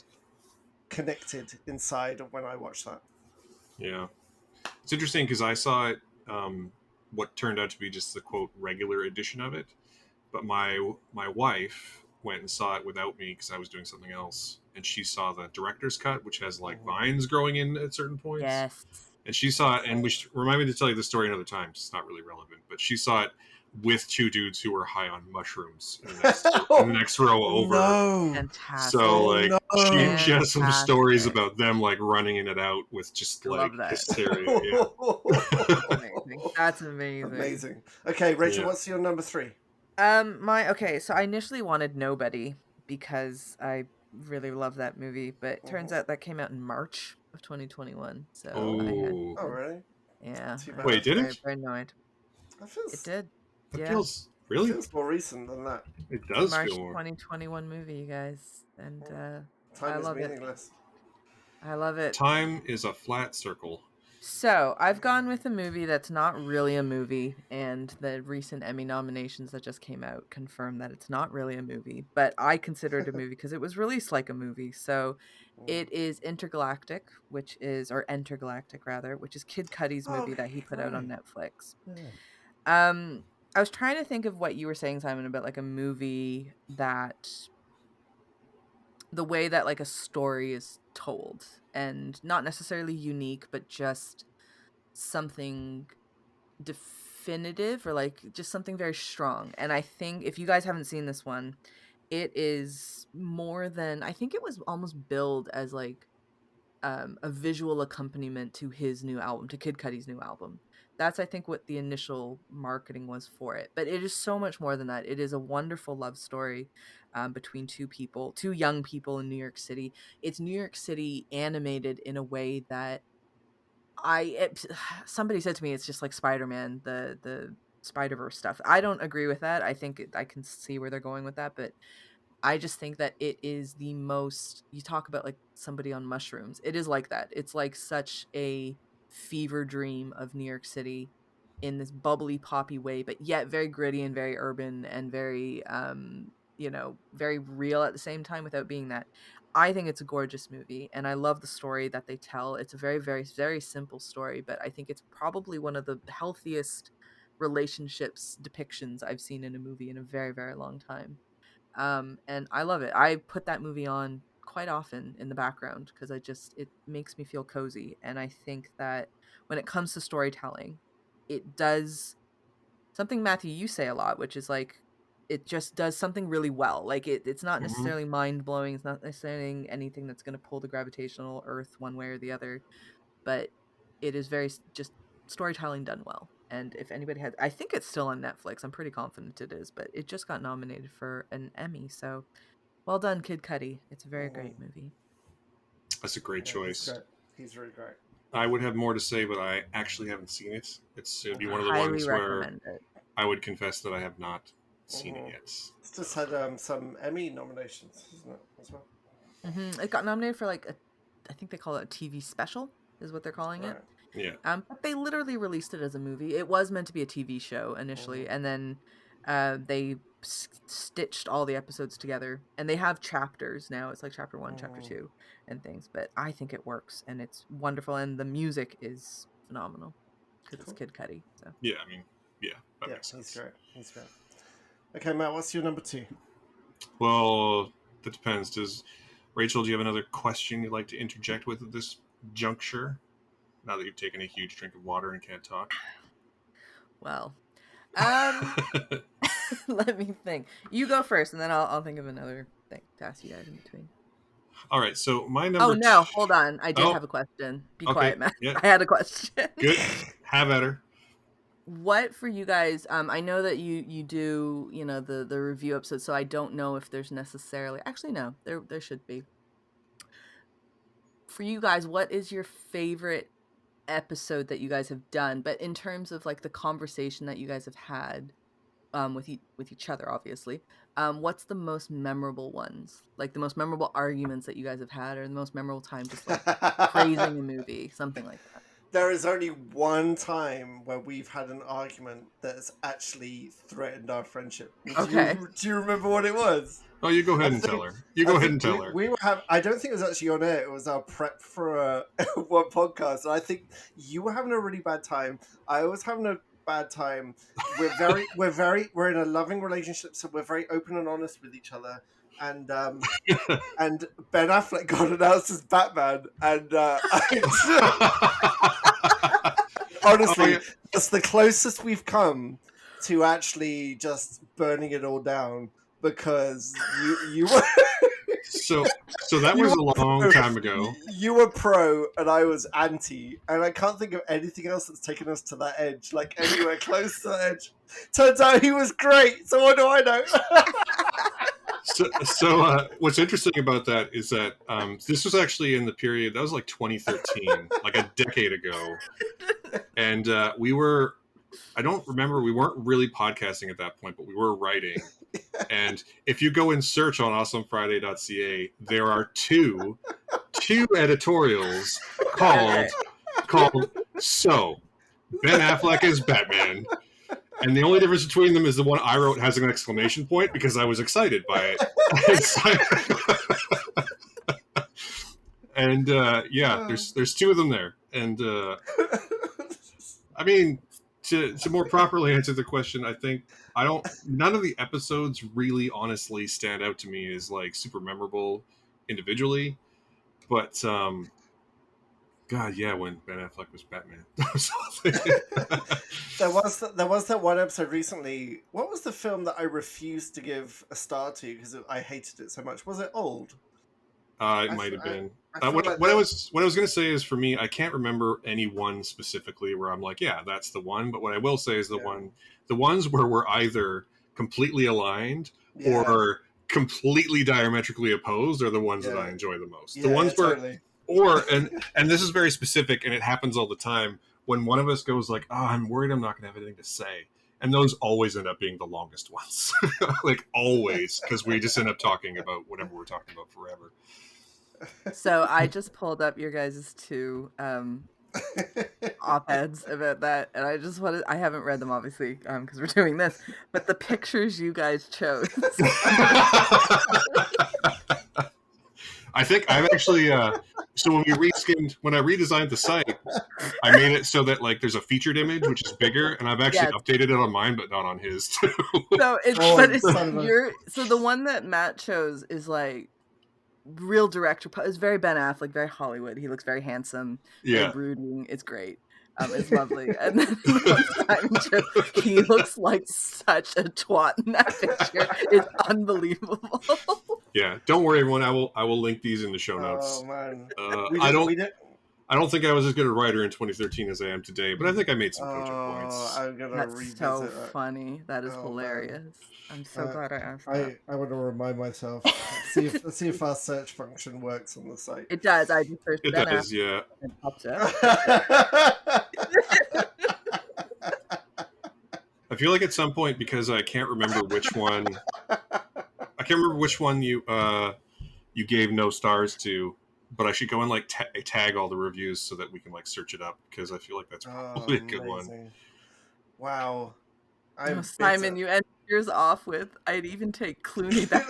connected inside when I watch that. Yeah. It's interesting because I saw it, what turned out to be just the quote regular edition of it. But my wife went and saw it without me because I was doing something else. And she saw the director's cut, which has like vines growing in at certain points. Yes. And she saw it, and remind me to tell you the story another time. It's not really relevant, but she saw it with 2 dudes who were high on mushrooms in the next row over. No. Fantastic. So she has some stories about them like running in and out with just like hysteria. Yeah. Amazing. That's amazing. Okay, Rachel, what's your number 3? So I initially wanted Nobody, because I really love that movie. But it turns out that came out in March of 2021. So I had Oh, really? Yeah. Wait, did it? Very annoyed. It did. That feels really. It feels more recent than that. It does March feel more. 2021 movie, you guys, and time is meaningless. I love it. Time is a flat circle. So I've gone with a movie that's not really a movie, and the recent Emmy nominations that just came out confirm that it's not really a movie, but I consider it a movie because it was released like a movie. So it is Intergalactic, which is Kid Cudi's movie that he put out on Netflix. I was trying to think of what you were saying, Simon, about like a movie that the way that like a story is told, and not necessarily unique, but just something definitive, or like just something very strong. And I think if you guys haven't seen this one, it is more than, I think it was almost billed as like a visual accompaniment to his new album, to Kid Cudi's new album. That's, I think, what the initial marketing was for it. But it is so much more than that. It is a wonderful love story between two young people in New York City. It's New York City animated in a way that somebody said to me it's just like Spider-Man, the Spider-Verse stuff. I don't agree with that. I think I can see where they're going with that, but I just think that it is the most, you talk about like somebody on mushrooms. It is like that. It's like such a fever dream of New York City in this bubbly poppy way, but yet very gritty and very urban and very, very real at the same time without being that. I think it's a gorgeous movie, and I love the story that they tell. It's a very, very, very simple story, but I think it's probably one of the healthiest relationships depictions I've seen in a movie in a very, very long time. And I love it. I put that movie on quite often in the background because it makes me feel cozy. And I think that when it comes to storytelling, it does something, Matthew, you say a lot, which is like, it just does something really well. Like it's not necessarily mind blowing. It's not necessarily anything that's going to pull the gravitational earth one way or the other, but it is very just storytelling done well. And if anybody has, I think it's still on Netflix. I'm pretty confident it is, but it just got nominated for an Emmy. So well done, Kid Cudi. It's a very great movie. That's a great choice. He's really great. I would have more to say, but I actually haven't seen it. It would be one of the ones where I would confess that I have not seen it yet. It's just had some Emmy nominations, isn't it, as well? It got nominated for like I think they call it a TV special, is what they're calling it. Yeah. But they literally released it as a movie. It was meant to be a TV show initially, and then they stitched all the episodes together, and they have chapters now. It's like chapter 1, chapter 2, and things. But I think it works, and it's wonderful, and the music is phenomenal because it's Kid Cudi. So yeah, I mean, that makes sense. He's great. Okay, Matt, what's your number 2? Well, that depends. Rachel, do you have another question you'd like to interject with at this juncture? Now that you've taken a huge drink of water and can't talk. Well, let me think. You go first, and then I'll think of another thing to ask you guys in between. All right, so my number. Oh no, hold on. I did have a question. Be quiet, Matt. Yeah. I had a question. Good. Have at her. What for you guys? I know that you do the review episode, so I don't know if there's necessarily. Actually, no, there should be. For you guys, what is your favorite episode that you guys have done? But in terms of like the conversation that you guys have had with each other, obviously, what's the most memorable ones? Like the most memorable arguments that you guys have had, or the most memorable time just like praising a movie, something like that. There is only one time where we've had an argument that has actually threatened our friendship. Okay. Do you remember what it was? Oh, you go ahead and tell her. We were I don't think it was actually on air. It was our prep for one podcast. And I think you were having a really bad time. I was having a bad time. We're in a loving relationship, so we're very open and honest with each other. And and Ben Affleck got announced as Batman, and honestly, it's the closest we've come to actually just burning it all down, because you were so that was a long time ago. You were pro and I was anti, and I can't think of anything else that's taken us to that edge, like anywhere close to that edge. Turns out he was great, so what do I know? So what's interesting about that is that this was actually in the period that was like 2013, like a decade ago, and I don't remember, we weren't really podcasting at that point, but we were writing. And if you go and search on awesomefriday.ca, there are two editorials called So Ben Affleck is Batman. And the only difference between them is the one I wrote has an exclamation point because I was excited by it. And there's two of them there. And I mean, to more properly answer the question, I think none of the episodes really honestly stand out to me as like super memorable individually. But God, yeah, when Ben Affleck was Batman. There was that one episode recently. What was the film that I refused to give a star to because I hated it so much? Was it Old? It might have been. What I was going to say is, for me, I can't remember any one specifically where I'm like, yeah, that's the one. But what I will say is the ones where we're either completely aligned or completely diametrically opposed are the ones that I enjoy the most. The ones where, and this is very specific, and it happens all the time, when one of us goes like, oh, I'm worried I'm not going to have anything to say. And those always end up being the longest ones. Like, always, because we just end up talking about whatever we're talking about forever. So I just pulled up your guys' two op-eds about that, and I haven't read them, obviously, because we're doing this, but the pictures you guys chose. I think I've actually, so when I redesigned the site, I made it so that like there's a featured image, which is bigger, and I've actually updated it on mine, but not on his too. So so the one that Matt chose is like real director. It's very Ben Affleck, very Hollywood. He looks very handsome, very brooding. It's great. It's lovely. And then he looks like such a twat in that picture. It's unbelievable. Yeah, don't worry, everyone. I will link these in the show notes. Oh man, I don't think I was as good a writer in 2013 as I am today, but I think I made some coaching points. I'm gonna That's so funny. That is hilarious. Man. I'm so glad I asked that. I want to remind myself. Let's see if our search function works on the site. It does. I just searched it. Does, yeah. It pops up. I feel like at some point, because I can't remember which one. I can't remember which one you gave no stars to, but I should go and like tag all the reviews so that we can like search it up, because I feel like that's probably a good one. Wow. Simon, you ended yours off with, I'd even take Clooney back.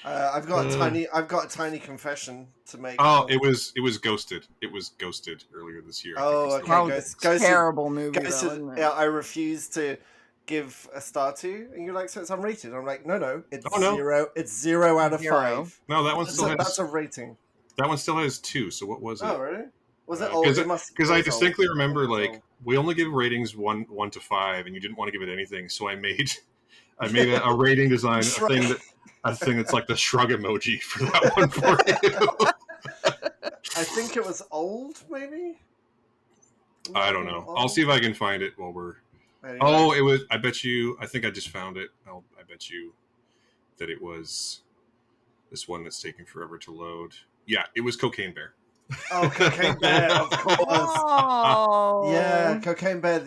I've got a tiny confession to make. Oh, it was Ghosted. It was Ghosted earlier this year. Oh, okay. Ghosted, terrible movie. Ghosted, yeah, I refuse to give a star to, and you're like, so it's unrated. I'm like, no, it's zero. It's 0 out of 5. No, that one still has. That's a rating. That one still has 2. So what was it? Oh, really? Was it? Because I distinctly remember like we only give ratings 1 to 5, and you didn't want to give it anything, so I made a rating design, a thing that's like the shrug emoji for that one for you. I think it was Old, maybe. I don't know. Old? I'll see if I can find it while we're. Anyway. Oh, it was. I bet you. I think I just found it. I bet you that it was this one that's taking forever to load. Yeah, it was Cocaine Bear. Oh, Cocaine Bear, of course. Oh. Yeah, Cocaine Bear.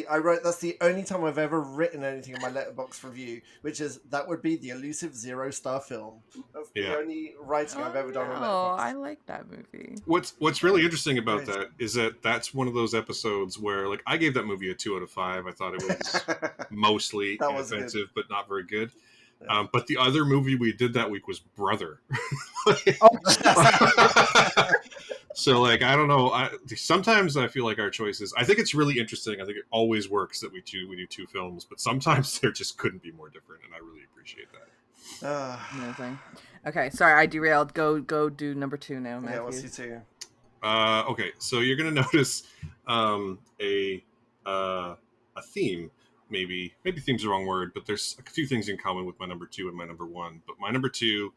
I wrote, that's the only time I've ever written anything in my Letterboxd review, which is that would be the elusive 0-star film. That's the only writing I've ever done on Letterboxd. Oh, I like that movie. What's really interesting about that is that that's one of those episodes where, like, I gave that movie a 2 out of 5. I thought it was mostly inoffensive, but not very good. Yeah. But the other movie we did that week was Brother. So, like, I don't know. Sometimes I feel like our choices. I think it's really interesting. I think it always works that we do 2 films, but sometimes there just couldn't be more different, and I really appreciate that. Amazing. Okay, sorry, I derailed. Go do number 2 now, Matthew. Yeah, what's your 2? Okay, so you're gonna notice a theme. Maybe theme's the wrong word, but there's a few things in common with my number 2 and my number 1. But my number 2,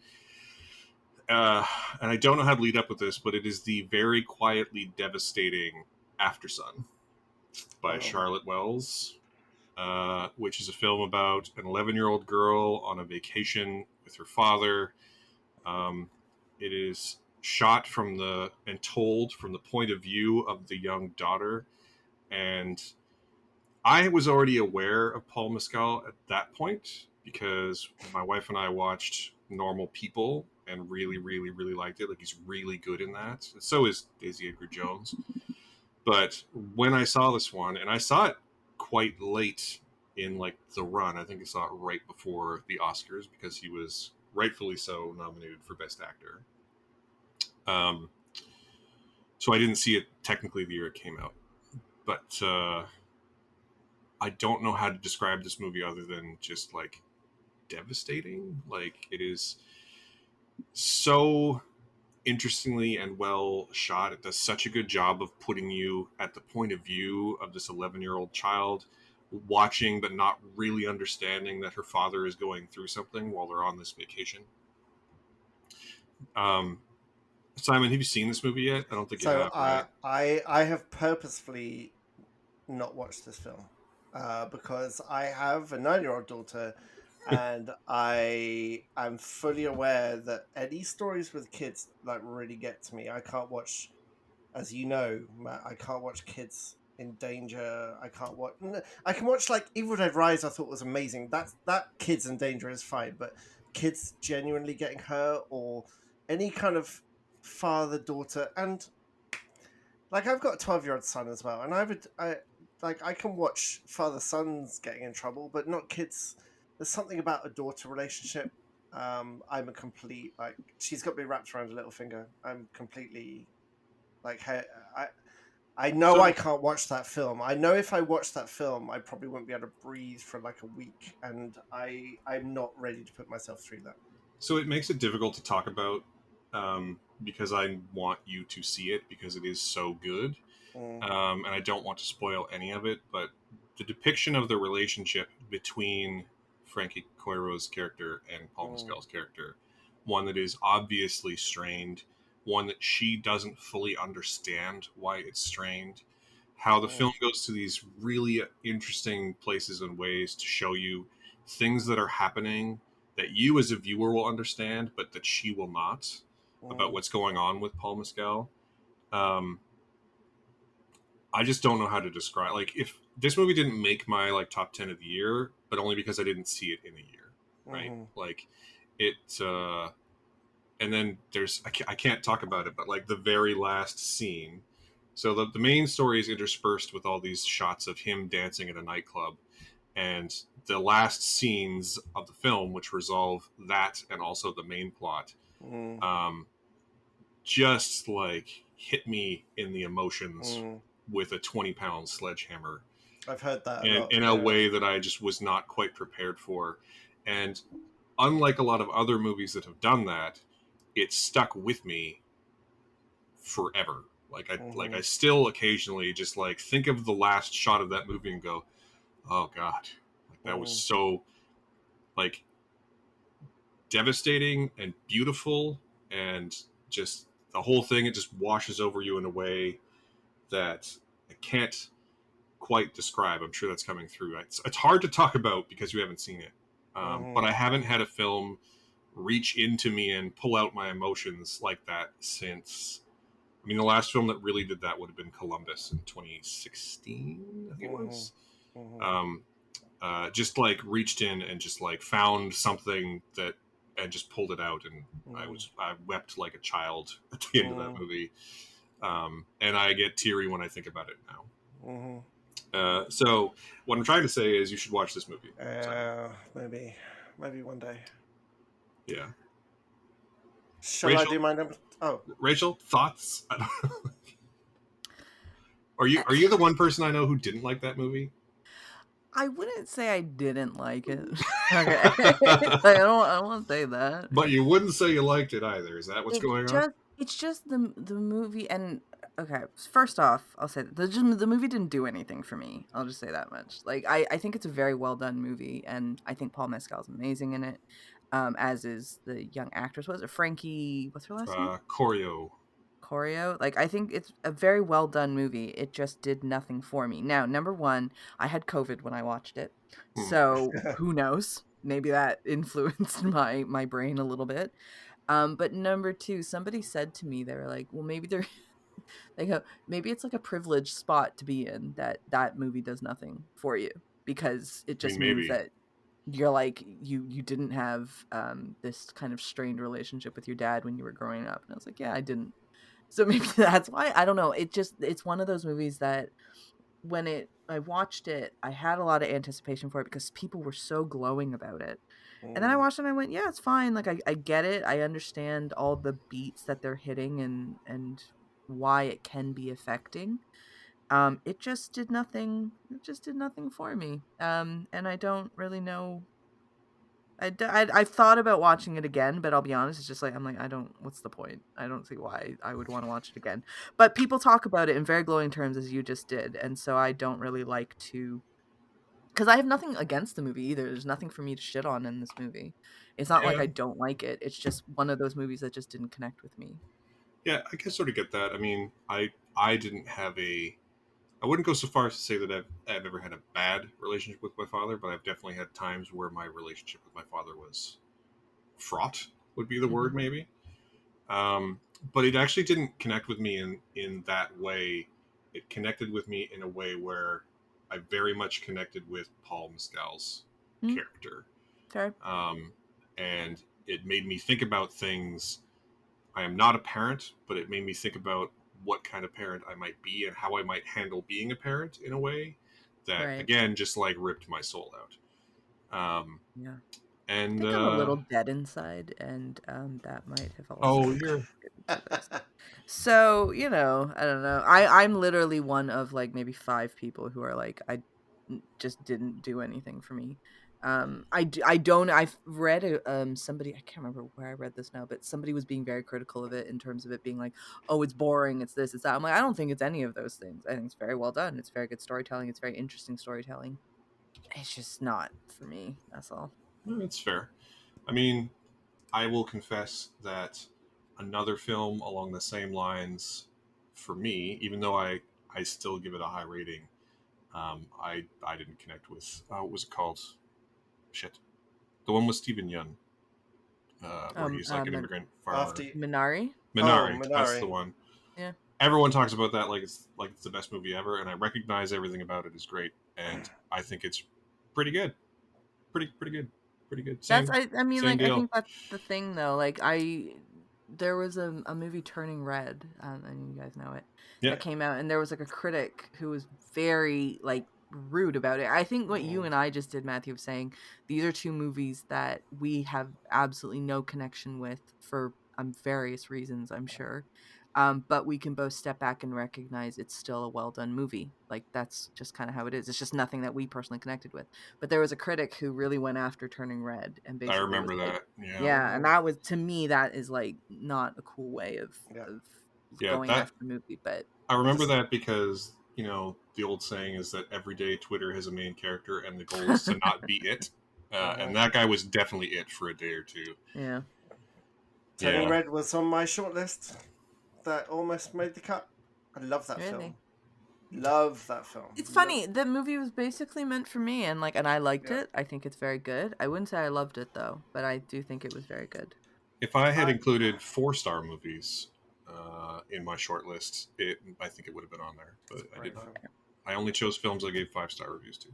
and I don't know how to lead up with this, but it is the very quietly devastating Aftersun by Charlotte Wells. which is a film about an 11-year-old girl on a vacation with her father. It is shot and told from the point of view of the young daughter. And I was already aware of Paul Mescal at that point because my wife and I watched Normal People and really, really, really liked it. Like, he's really good in that. So is Daisy Edgar Jones. But when I saw this one, and I saw it quite late in like the run, I think I saw it right before the Oscars because he was rightfully so nominated for Best Actor. So I didn't see it technically the year it came out, but I don't know how to describe this movie other than just like devastating. Like, it is so interestingly and well shot. It does such a good job of putting you at the point of view of this 11-year-old child watching but not really understanding that her father is going through something while they're on this vacation. Simon, have you seen this movie yet? I don't think you have, right? I have purposefully not watched this film because I have a 9-year-old daughter, and I'm fully aware that any stories with kids like really get to me. I can't watch, as you know, Matt, I can't watch kids in danger. I can watch like Evil Dead Rise. I thought was amazing. That kids in danger is fine, but kids genuinely getting hurt or any kind of father-daughter, and like I've got a 12-year-old son as well, and I can watch father-sons getting in trouble, but not kids. There's something about a daughter relationship. I'm a complete, like, she's got me wrapped around a little finger. I'm completely like, hey, I know I can't watch that film. I know if I watched that film, I probably wouldn't be able to breathe for like a week, and I'm not ready to put myself through that. So it makes it difficult to talk about because I want you to see it because it is so good. And I don't want to spoil any of it, but the depiction of the relationship between Frankie Coiro's character and Paul Mescal's character, one that is obviously strained, one that she doesn't fully understand why it's strained, how the film goes to these really interesting places and ways to show you things that are happening that you as a viewer will understand, but that she will not, about what's going on with Paul Mescal. I just don't know how to describe. Like, if this movie didn't make my like top 10 of the year, but only because I didn't see it in a year, right? Like, it. And then there's I can't talk about it, but like the very last scene. So the main story is interspersed with all these shots of him dancing at a nightclub, and the last scenes of the film, which resolve that and also the main plot, just like hit me in the emotions with a 20-pound sledgehammer. I've heard that in a way that I just was not quite prepared for. And unlike a lot of other movies that have done that, it stuck with me forever. Like I still occasionally just like think of the last shot of that movie and go, oh God, like that was so like devastating and beautiful, and just the whole thing, it just washes over you in a way that I can't quite describe. I'm sure that's coming through. It's hard to talk about because you haven't seen it. But I haven't had a film reach into me and pull out my emotions like that since, I mean, the last film that really did that would have been Columbus in 2016, I think it was. Just like reached in and just like found something that, and just pulled it out, and I wept like a child at the end of that movie. And I get teary when I think about it now. So what I'm trying to say is you should watch this movie. Maybe one day. Yeah. Shall I do my number? Oh, Rachel, thoughts? Are you the one person I know who didn't like that movie? I wouldn't say I didn't like it. Okay. Like, I don't want to say that. But you wouldn't say you liked it either. Is that what's going on? It's just the movie, and okay. First off, I'll say that the movie didn't do anything for me. I'll just say that much. Like, I think it's a very well done movie, and I think Paul Mescal is amazing in it. As is the young actress. Was it Frankie? What's her last name? Corio. choreo. Like, I think it's a very well done movie. It just did nothing for me. Now, number one, I had COVID when I watched it, so who knows? Maybe that influenced my brain a little bit. But number two, somebody said to me, they were like, well, maybe they go, maybe it's like a privileged spot to be in, that movie does nothing for you, because it just means that you're like, you didn't have this kind of strained relationship with your dad when you were growing up. And I was like, yeah, I didn't. So maybe that's why. I don't know. It's one of those movies that when I watched it, I had a lot of anticipation for it because people were so glowing about it. And then I watched it and I went, yeah, it's fine. Like, I get it. I understand all the beats that they're hitting and why it can be affecting. It just did nothing. It just did nothing for me. And I don't really know. I've thought about watching it again, but I'll be honest, it's just like, I'm like, what's the point? I don't see why I would want to watch it again. But people talk about it in very glowing terms, as you just did. And so I don't really like to, because I have nothing against the movie either. There's nothing for me to shit on in this movie. It's not like I don't like it. It's just one of those movies that just didn't connect with me. Yeah, I can sort of get that. I mean, I didn't have I wouldn't go so far as to say that I've ever had a bad relationship with my father, but I've definitely had times where my relationship with my father was fraught, would be the word, maybe. But it actually didn't connect with me in that way. It connected with me in a way where I very much connected with Paul Mescal's character. Okay. And it made me think about things. I am not a parent, but it made me think about what kind of parent I might be and how I might handle being a parent in a way that, again, just like ripped my soul out. Yeah. And I think I'm a little dead inside, and that might have also. Oh, you're. So, I don't know. I'm literally one of like maybe 5 people who are like, I just didn't do anything for me. I've read somebody, I can't remember where I read this now, but somebody was being very critical of it in terms of it being like, oh, it's boring, it's this, it's that. I'm like, I don't think it's any of those things. I think it's very well done. It's very good storytelling. It's very interesting storytelling. It's just not for me. That's all. That's fair. I mean, I will confess that another film along the same lines for me, even though I still give it a high rating, I didn't connect with. What was it called? Shit. The one with Stephen Yeun. Where he's like an immigrant farmer. Minari? Minari, that's the one. Yeah. Everyone talks about that like it's the best movie ever, and I recognize everything about it is great, and I think it's pretty good. Pretty good. Pretty good. I think that's the thing though. Like, there was a movie, Turning Red, and you guys know it, that came out, and there was like a critic who was very like rude about it. I think what you and I just did, Matthew, of saying these are 2 movies that we have absolutely no connection with for various reasons, I'm sure. But we can both step back and recognize it's still a well done movie. Like, that's just kind of how it is. It's just nothing that we personally connected with. But there was a critic who really went after Turning Red, and basically I remember that. Like, yeah, and that was, to me, that is like not a cool way of going after the movie. But I remember that because the old saying is that every day Twitter has a main character, and the goal is to not be it. And that guy was definitely it for a day or two. Yeah. Turning Red was on my shortlist. That almost made the cut. I love that film. Love that film. It's funny. The movie was basically meant for me, and I liked it. I think it's very good. I wouldn't say I loved it though, but I do think it was very good. If I had included 4-star movies in my short list, I think it would have been on there, but I did not. I only chose films I gave 5-star reviews to.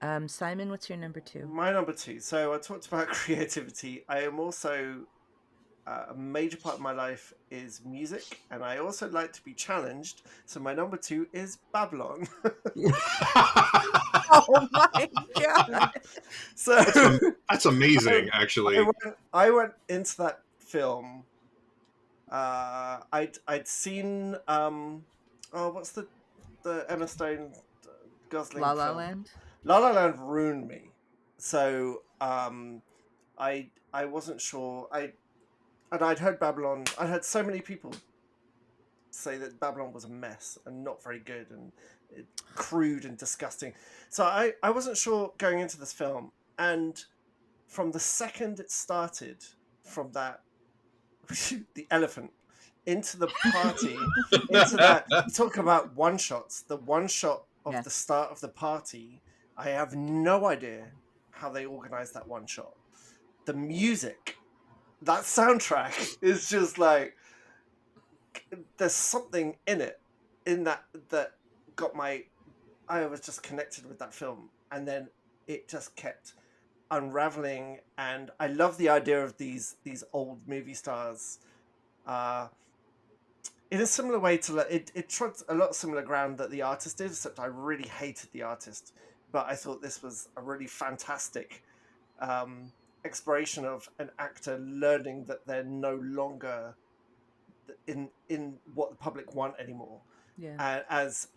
Sure. Simon, what's your number 2? My number 2. So I talked about creativity. I am also a major part of my life is music, and I also like to be challenged. So my number 2 is Babylon. Oh my god! So that's amazing. Actually, I went into that film. I'd seen what's the Emma Stone Gosling La La film? Land. La La Land ruined me. So I wasn't sure. I'd heard Babylon. I heard so many people say that Babylon was a mess and not very good and crude and disgusting. So I wasn't sure going into this film. And from the second it started, from that the elephant into the party, into that. You talk about one shots. The one shot of the start of the party. I have no idea how they organized that one shot. The music, that soundtrack is just like, there's something in it, in that got I was just connected with that film, and then it just kept unraveling. And I love the idea of these old movie stars, in a similar way to it trod a lot similar ground that The Artist did, except I really hated The Artist, but I thought this was a really fantastic exploration of an actor learning that they're no longer in what the public want anymore. And as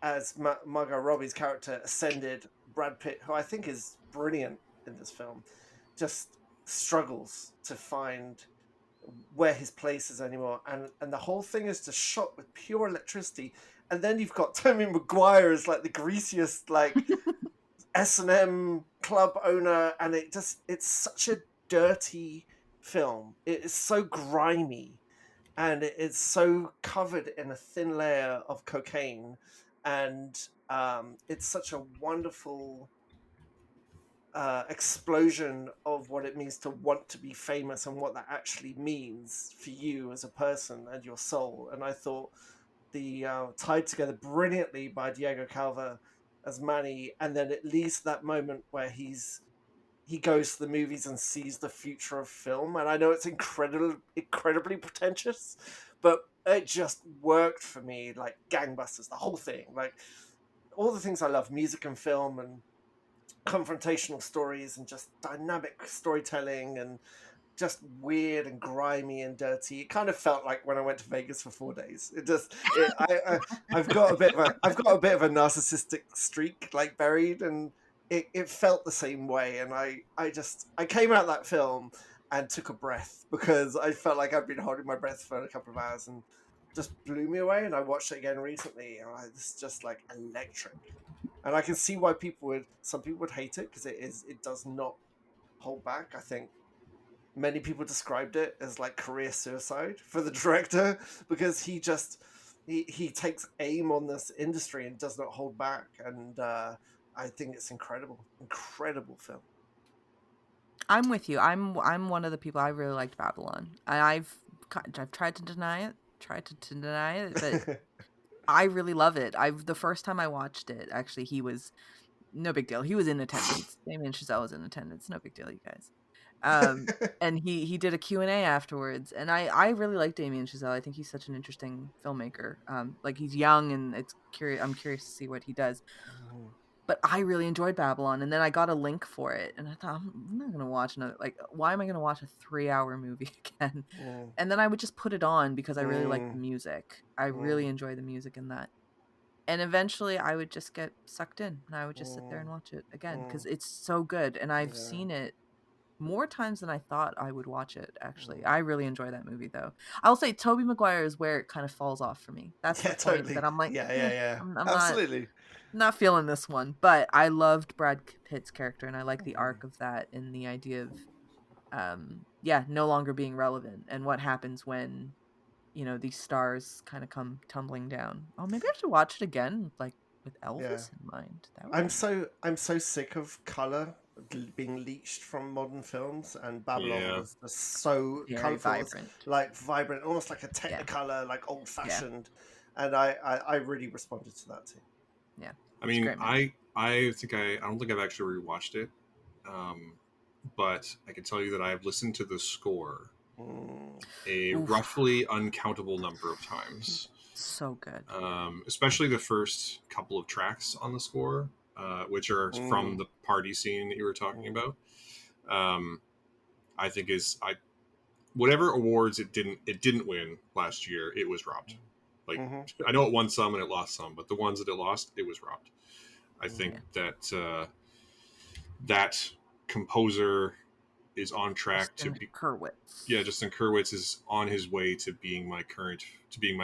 Margot Robbie's character ascended, Brad Pitt, who I think is brilliant in this film, just struggles to find where his place is anymore, and the whole thing is just shot with pure electricity. And then you've got Tobey Maguire as like the greasiest like S&M club owner, and it's such a dirty film. It is so grimy, and it's so covered in a thin layer of cocaine, and it's such a wonderful explosion of what it means to want to be famous and what that actually means for you as a person and your soul. And I thought the tied together brilliantly by Diego Calva as Manny, and then it leads to that moment where he goes to the movies and sees the future of film. And I know it's incredibly pretentious, but it just worked for me like gangbusters. The whole thing, like all the things I love, music and film and confrontational stories and just dynamic storytelling and just weird and grimy and dirty. It kind of felt like when I went to Vegas for 4 days. I've got a bit of a narcissistic streak like buried, and it felt the same way. And I came out of that film and took a breath, because I felt like I'd been holding my breath for a couple of hours, and just blew me away. And I watched it again recently, and it's just like electric. And I can see why some people would hate it, because it does not hold back. I think many people described it as like career suicide for the director, because he takes aim on this industry and does not hold back. And I think it's incredible film. I'm with you. I'm one of the people. I really liked Babylon. I've tried to deny it, but I really love it. The first time I watched it, actually, he was no big deal. He was in attendance. Damien Chazelle was in attendance. No big deal, you guys. And he did a Q&A afterwards, and I really like Damien Chazelle. I think he's such an interesting filmmaker. Like, he's young, and I'm curious to see what he does. But I really enjoyed Babylon, and then I got a link for it, and I thought, I'm not gonna watch another, like, why am I gonna watch a 3-hour movie again? And then I would just put it on because I really like the music. I really enjoy the music in that. And eventually I would just get sucked in, and I would just sit there and watch it again, because it's so good. And I've seen it more times than I thought I would watch it, actually. I really enjoy that movie, though. I'll say Tobey Maguire is where it kind of falls off for me. That's the point totally. That I'm like, I'm absolutely not feeling this one. But I loved Brad Pitt's character, and I like the arc of that, and the idea of no longer being relevant, and what happens when these stars kind of come tumbling down. Oh, maybe I should watch it again, like with Elvis in mind. I'm so sick of color being leached from modern films, and Babylon was just so colorful, vibrant, almost like a Technicolor, like old fashioned. And I really responded to that too. Yeah, I mean, I don't think I've actually rewatched it, but I can tell you that I've listened to the score a roughly uncountable number of times. So good. Especially the first couple of tracks on the score, which are from the party scene that you were talking about. I think whatever awards it didn't win last year, it was robbed. Like, I know it won some and it lost some, but the ones that it lost, it was robbed. I think that that composer is on track Justin Hurwitz. Yeah, Justin Hurwitz is on his way to being my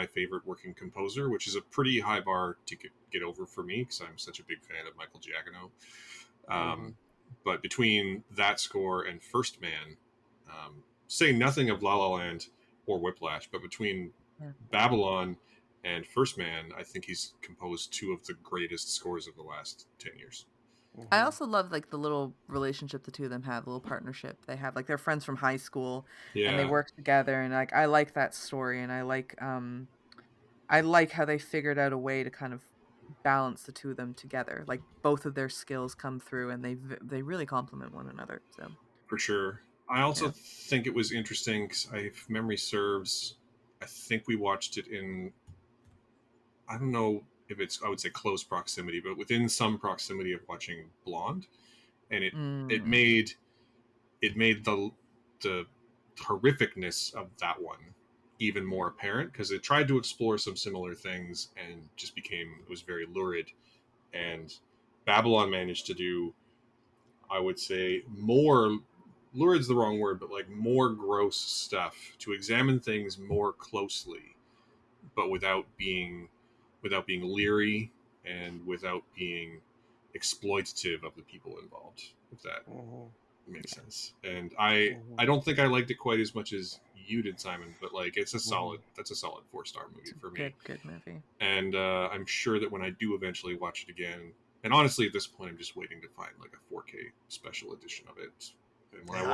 favorite working composer, which is a pretty high bar to get over for me, because I'm such a big fan of Michael Giacchino. But between that score and First Man, say nothing of La La Land or Whiplash, but between Babylon and First Man, I think he's composed two of the greatest scores of the last 10 years. I also love like the little relationship the two of them have, the little partnership they have. Like they're friends from high school and they work together, and like I like that story, and I like how they figured out a way to kind of balance the two of them together. Like both of their skills come through, and they really complement one another. So for sure. I also think it was interesting because, if memory serves, I think we watched it in, I don't know if it's, I would say close proximity, but within some proximity of watching Blonde, and it made the horrificness of that one even more apparent, because it tried to explore some similar things and just it was very lurid. And Babylon managed to do, I would say, more, lurid's the wrong word, but like more gross stuff, to examine things more closely, but without being leery and without being exploitative of the people involved, if that makes sense. And I don't think I liked it quite as much as you did, Simon, but like that's a solid 4-star movie for me. Good movie. And I'm sure that when I do eventually watch it again, and honestly at this point I'm just waiting to find like a 4K special edition of it. And when whenever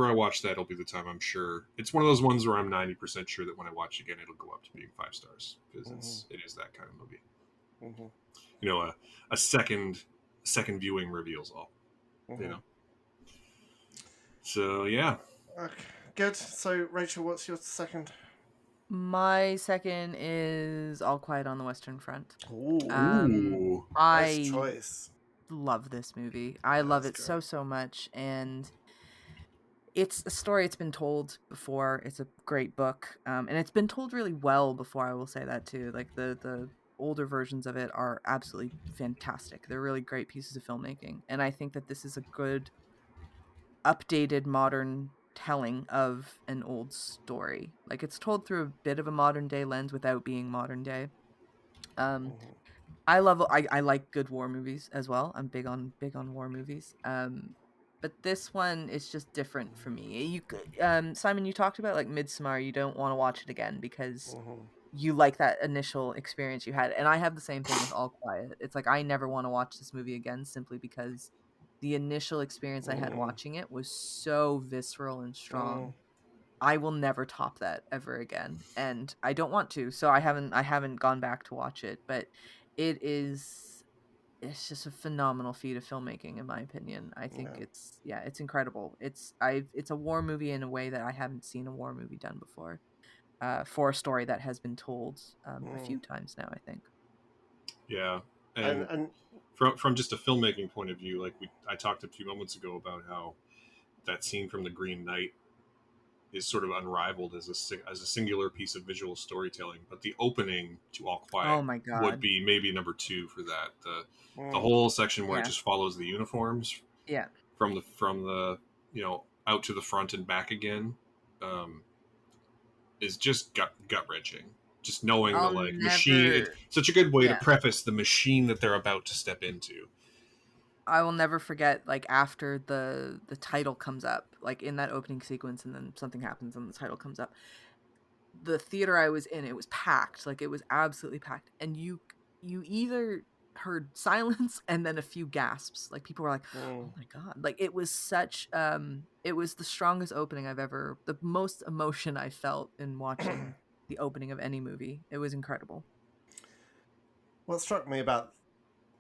I watch that, it'll be the time, I'm sure. It's one of those ones where I'm 90% sure that when I watch it again, it'll go up to being 5 stars, because it is that kind of movie. You know, a second viewing reveals all. You know. So yeah. Okay, good. So Rachel, what's your second? My second is All Quiet on the Western Front. Ooh, nice choice. Love this movie. I love it so much, and it's a story it's been told before. It's a great book, and it's been told really well before, I will say that too. Like the older versions of it are absolutely fantastic. They're really great pieces of filmmaking, and I think that this is a good updated modern telling of an old story. Like it's told through a bit of a modern day lens without being modern day. I like good war movies as well. I'm big on war movies. But this one is just different for me. Simon, you talked about like Midsommar. You don't want to watch it again because you like that initial experience you had, and I have the same thing with All Quiet. It's like I never want to watch this movie again simply because the initial experience I had watching it was so visceral and strong. I will never top that ever again, and I don't want to. So I haven't gone back to watch it, but it's just a phenomenal feat of filmmaking, in my opinion. I think it's incredible. It's a war movie in a way that I haven't seen a war movie done before. For a story that has been told a few times now, I think. Yeah, and from just a filmmaking point of view, like I talked a few moments ago about how that scene from The Green Knight is sort of unrivaled as a singular piece of visual storytelling. But the opening to All Quiet would be maybe number 2 for that. The whole section where it just follows the uniforms, from the out to the front and back again, is just gut wrenching. Just knowing the machine. It's such a good way to preface the machine that they're about to step into. I will never forget, like, after the title comes up, like in that opening sequence, and then something happens and the title comes up. The theater I was in, it was packed. Like, it was absolutely packed. And you either heard silence and then a few gasps. Like, people were like, oh my God. Like, it was such, it was the strongest opening the most emotion I felt in watching the opening of any movie. It was incredible. What struck me about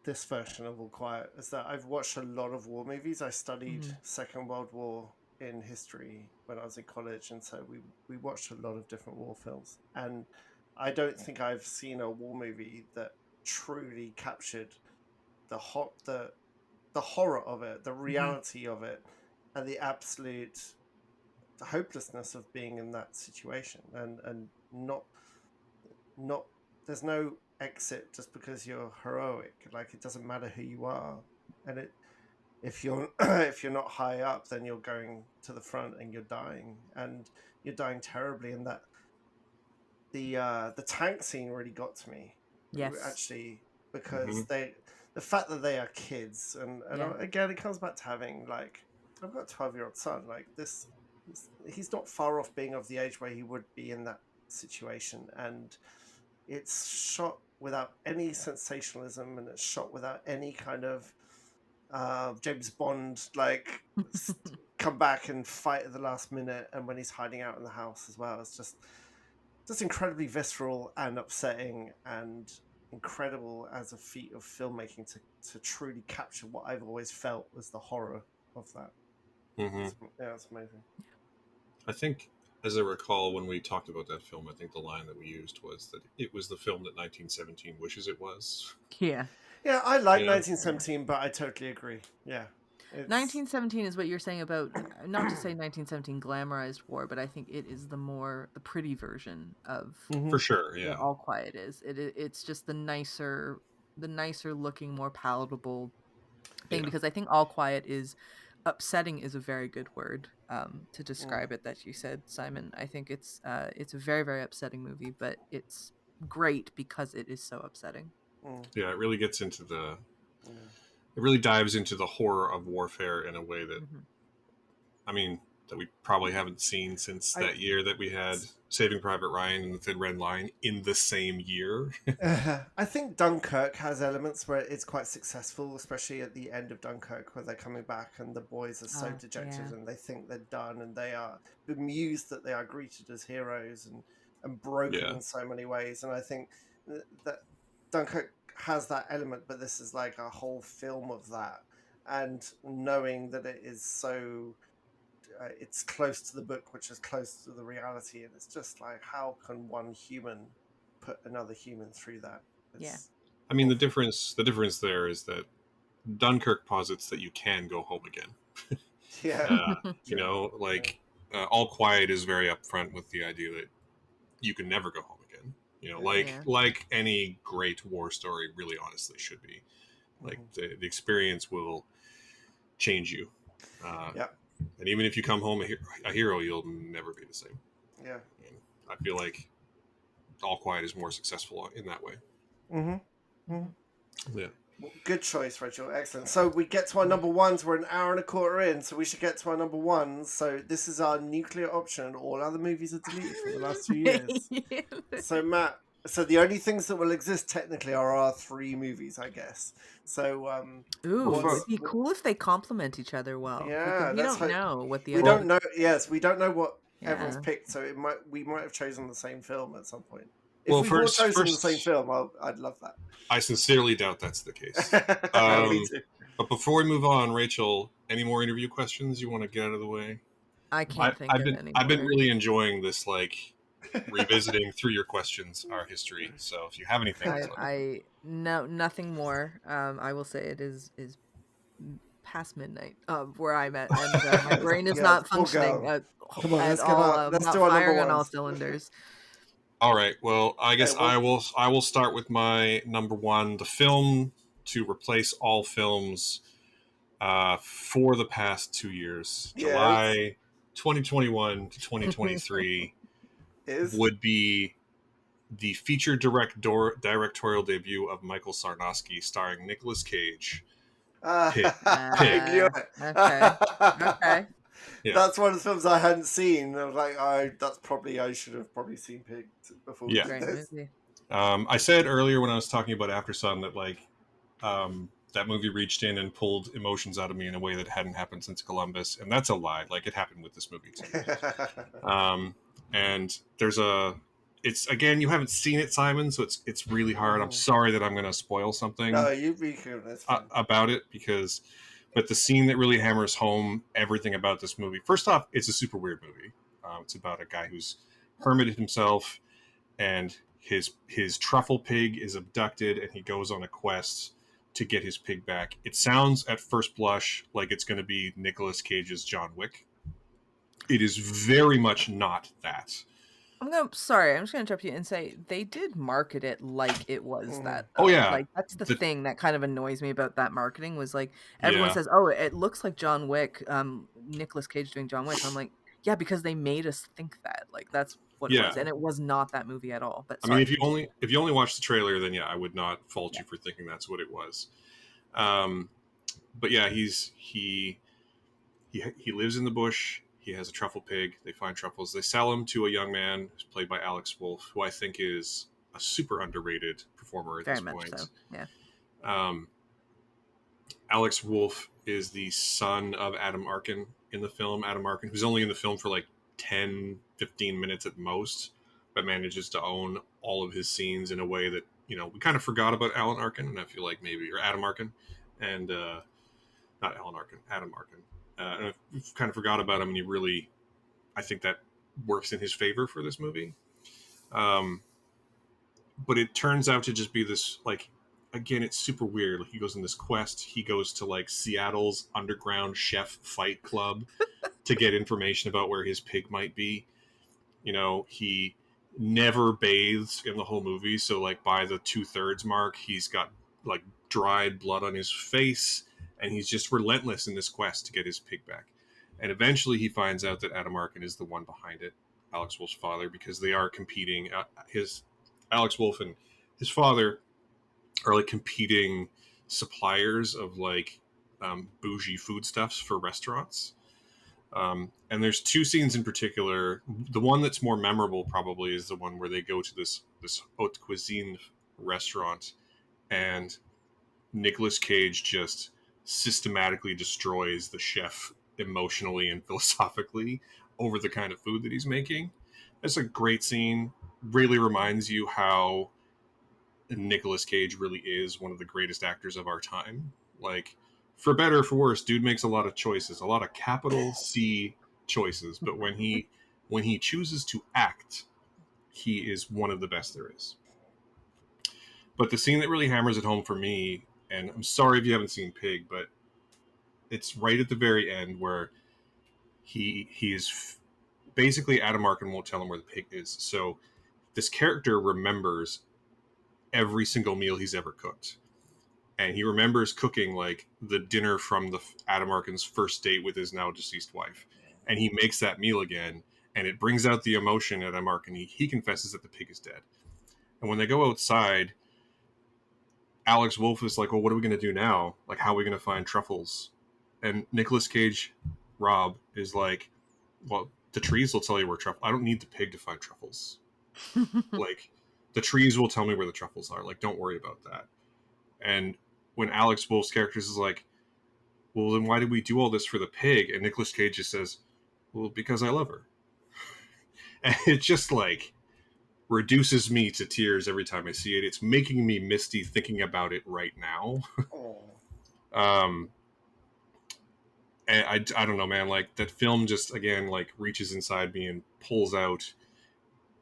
this version of All Quiet is that I've watched a lot of war movies. I studied Second World War in history when I was in college, and so we watched a lot of different war films. And I don't think I've seen a war movie that truly captured the horror of it, the reality of it, and the absolute hopelessness of being in that situation, and not there's no exit just because you're heroic. Like, it doesn't matter who you are, and if you're if you're not high up, then you're going to the front and you're dying terribly. And that the tank scene really got to me. Actually, because the fact that they are kids, and again, it comes back to having like I've got a 12-year-old son. Like this, he's not far off being of the age where he would be in that situation, and it's shot without any sensationalism, and it's shot without any kind of James Bond like come back and fight at the last minute, and when he's hiding out in the house as well. It's just incredibly visceral and upsetting, and incredible as a feat of filmmaking to truly capture what I've always felt was the horror of that. It's amazing. I think, as I recall, when we talked about that film, I think the line that we used was that it was the film that 1917 wishes it was. Yeah. Yeah, I like 1917, but I totally agree. Yeah. 1917 is what you're saying about, not to say 1917 glamorized war, but I think it is the pretty version of for sure. Yeah, what All Quiet is. It's just the nicer looking, more palatable thing, because I think All Quiet is upsetting is a very good word to describe it, that you said, Simon. I think it's a very, very upsetting movie, but it's great because it is so upsetting. Yeah, it really gets into it really dives into the horror of warfare in a way that, I mean, that we probably haven't seen since that year that we had Saving Private Ryan and The Thin Red Line in the same year. I think Dunkirk has elements where it's quite successful, especially at the end of Dunkirk, where they're coming back and the boys are so dejected and they think they're done, and they are bemused that they are greeted as heroes and broken in so many ways. And I think that Dunkirk has that element, but this is like a whole film of that, and knowing that it is so it's close to the book, which is close to the reality, and it's just like, how can one human put another human through that? I mean, the difference there is that Dunkirk posits that you can go home again. You know, like All Quiet is very upfront with the idea that you can never go home again. You know, like any great war story really honestly should be. Like the experience will change you. And even if you come home a hero, you'll never be the same. Yeah. And I feel like All Quiet is more successful in that way. Yeah. Well, good choice, Rachel. Excellent. So we get to our number ones. We're an hour and a quarter in, so we should get to our number ones. So this is our nuclear option. All other movies are deleted for the last 2 years. So Matt, the only things that will exist technically are our 3 movies, I guess. So it'd be cool if they complement each other well. Yeah, we don't know what the we don't know. Yes, we don't know what everyone's picked. So we might have chosen the same film at some point. If we've all chosen the same film, I'd love that. I sincerely doubt that's the case. Me too. But before we move on, Rachel, any more interview questions you want to get out of the way? I can't think of any. I've been really enjoying this, like, revisiting through your questions our history. So if you have anything, nothing more. I will say it is past midnight where I'm at, and my brain is not functioning at all. Let's do our firing on all cylinders. All right. Well, I guess I will start with my number one, the film to replace all films for the past 2 years, July 2021 to 2023, would be the feature directorial debut of Michael Sarnowski, starring Nicolas Cage. Pig. Okay. Yeah. That's one of the films I hadn't seen. I was like, I should have probably seen Pig before we did this. I said earlier when I was talking about After Sun that that movie reached in and pulled emotions out of me in a way that hadn't happened since Columbus, and that's a lie. Like, it happened with this movie too. And it's again, you haven't seen it, Simon, so it's really hard. I'm sorry that I'm going to spoil something. No, you be cool. That's fine. About it, but the scene that really hammers home everything about this movie. First off, it's a super weird movie. It's about a guy who's hermited himself, and his truffle pig is abducted, and he goes on a quest to get his pig back. It sounds at first blush like it's going to be Nicolas Cage's John Wick. It is very much not that. I'm just going to interrupt you and say they did market it like it was that. Oh yeah, like that's the thing that kind of annoys me about that marketing was like everyone says, "Oh, it looks like John Wick." Nicolas Cage doing John Wick. And I'm like, yeah, because they made us think that. Like that's what it was, and it was not that movie at all. But I mean, if you only watch the trailer, then I would not fault you for thinking that's what it was. But yeah, he he lives in the bush. He has a truffle pig. They find truffles. They sell him to a young man who's played by Alex Wolff, who I think is a super underrated performer at Very this much point. So. Yeah. Alex Wolff is the son of Adam Arkin in the film. Adam Arkin, who's only in the film for like 10, 15 minutes at most, but manages to own all of his scenes in a way that, we kind of forgot about Alan Arkin, and I feel like or Adam Arkin, and not Alan Arkin, Adam Arkin. And I kind of forgot about him, and I think that works in his favor for this movie. But it turns out to just be this, like, again, it's super weird. Like, he goes on this quest. He goes to, like, Seattle's underground chef fight club to get information about where his pig might be. He never bathes in the whole movie. So, like, by the 2/3 mark, he's got, like, dried blood on his face. And he's just relentless in this quest to get his pig back. And eventually he finds out that Adam Arkin is the one behind it, Alex Wolff's father, because they are competing. Alex Wolff and his father are like competing suppliers of like bougie foodstuffs for restaurants. And there's two scenes in particular. The one that's more memorable probably is the one where they go to this haute cuisine restaurant, and Nicolas Cage just systematically destroys the chef emotionally and philosophically over the kind of food that he's making. It's a great scene. Really reminds you how Nicolas Cage really is one of the greatest actors of our time. Like, for better or for worse, dude makes a lot of choices, a lot of capital C choices, but when he chooses to act, he is one of the best there is. But the scene that really hammers it home for me, and I'm sorry if you haven't seen Pig, but it's right at the very end where he is basically, Adam Arkin won't tell him where the pig is. So this character remembers every single meal he's ever cooked. And he remembers cooking like the dinner from Adam Arkin's first date with his now deceased wife. And he makes that meal again, and it brings out the emotion at Adam Arkin. He confesses that the pig is dead. And when they go outside, Alex Wolff is like, well, what are we going to do now? Like, how are we going to find truffles? And Nicolas Cage, Rob, is like, well, the trees will tell you where truffles. I don't need the pig to find truffles. Like, the trees will tell me where the truffles are. Like, don't worry about that. And when Alex Wolff's character is like, well, then why did we do all this for the pig? And Nicolas Cage just says, well, because I love her. And it just, like, reduces me to tears every time I see it. It's making me misty thinking about it right now. And I don't know, man. Like, that film just, again, like, reaches inside me and pulls out.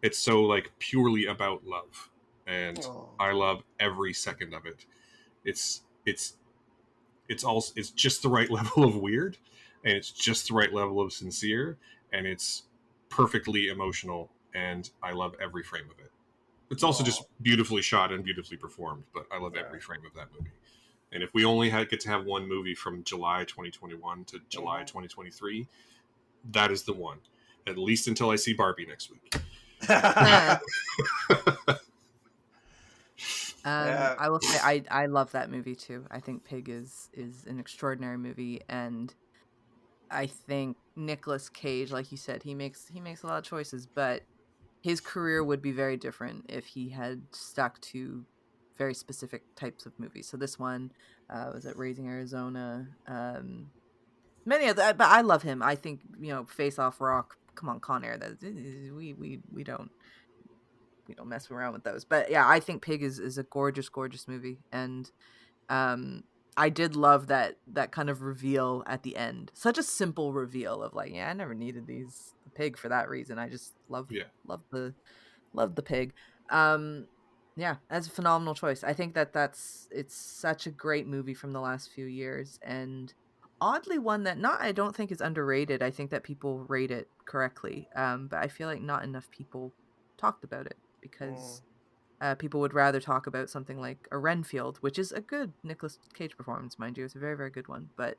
It's so, like, purely about love. And I love every second of it. It's just the right level of weird, and it's just the right level of sincere, and it's perfectly emotional, and I love every frame of it. It's also just beautifully shot and beautifully performed, but I love every frame of that movie. And if we only get to have one movie from July 2021 to July 2023, that is the one. At least until I see Barbie next week. I will say I love that movie too. I think Pig is an extraordinary movie, and I think Nicolas Cage, like you said, he makes a lot of choices, but his career would be very different if he had stuck to very specific types of movies. So this one was at Raising Arizona. Many of that, but I love him. I think, Face Off, Rock, come on, Con Air. That we don't mess around with those. But yeah, I think Pig is a gorgeous, gorgeous movie, and I did love that kind of reveal at the end. Such a simple reveal of like, yeah, I never needed the pig for that reason. I just love the pig. Yeah, that's a phenomenal choice. I think it's such a great movie from the last few years, and oddly one that I don't think is underrated. I think that people rate it correctly. But I feel like not enough people talked about it because people would rather talk about something like a Renfield, which is a good Nicolas Cage performance, mind you. It's a very, very good one. But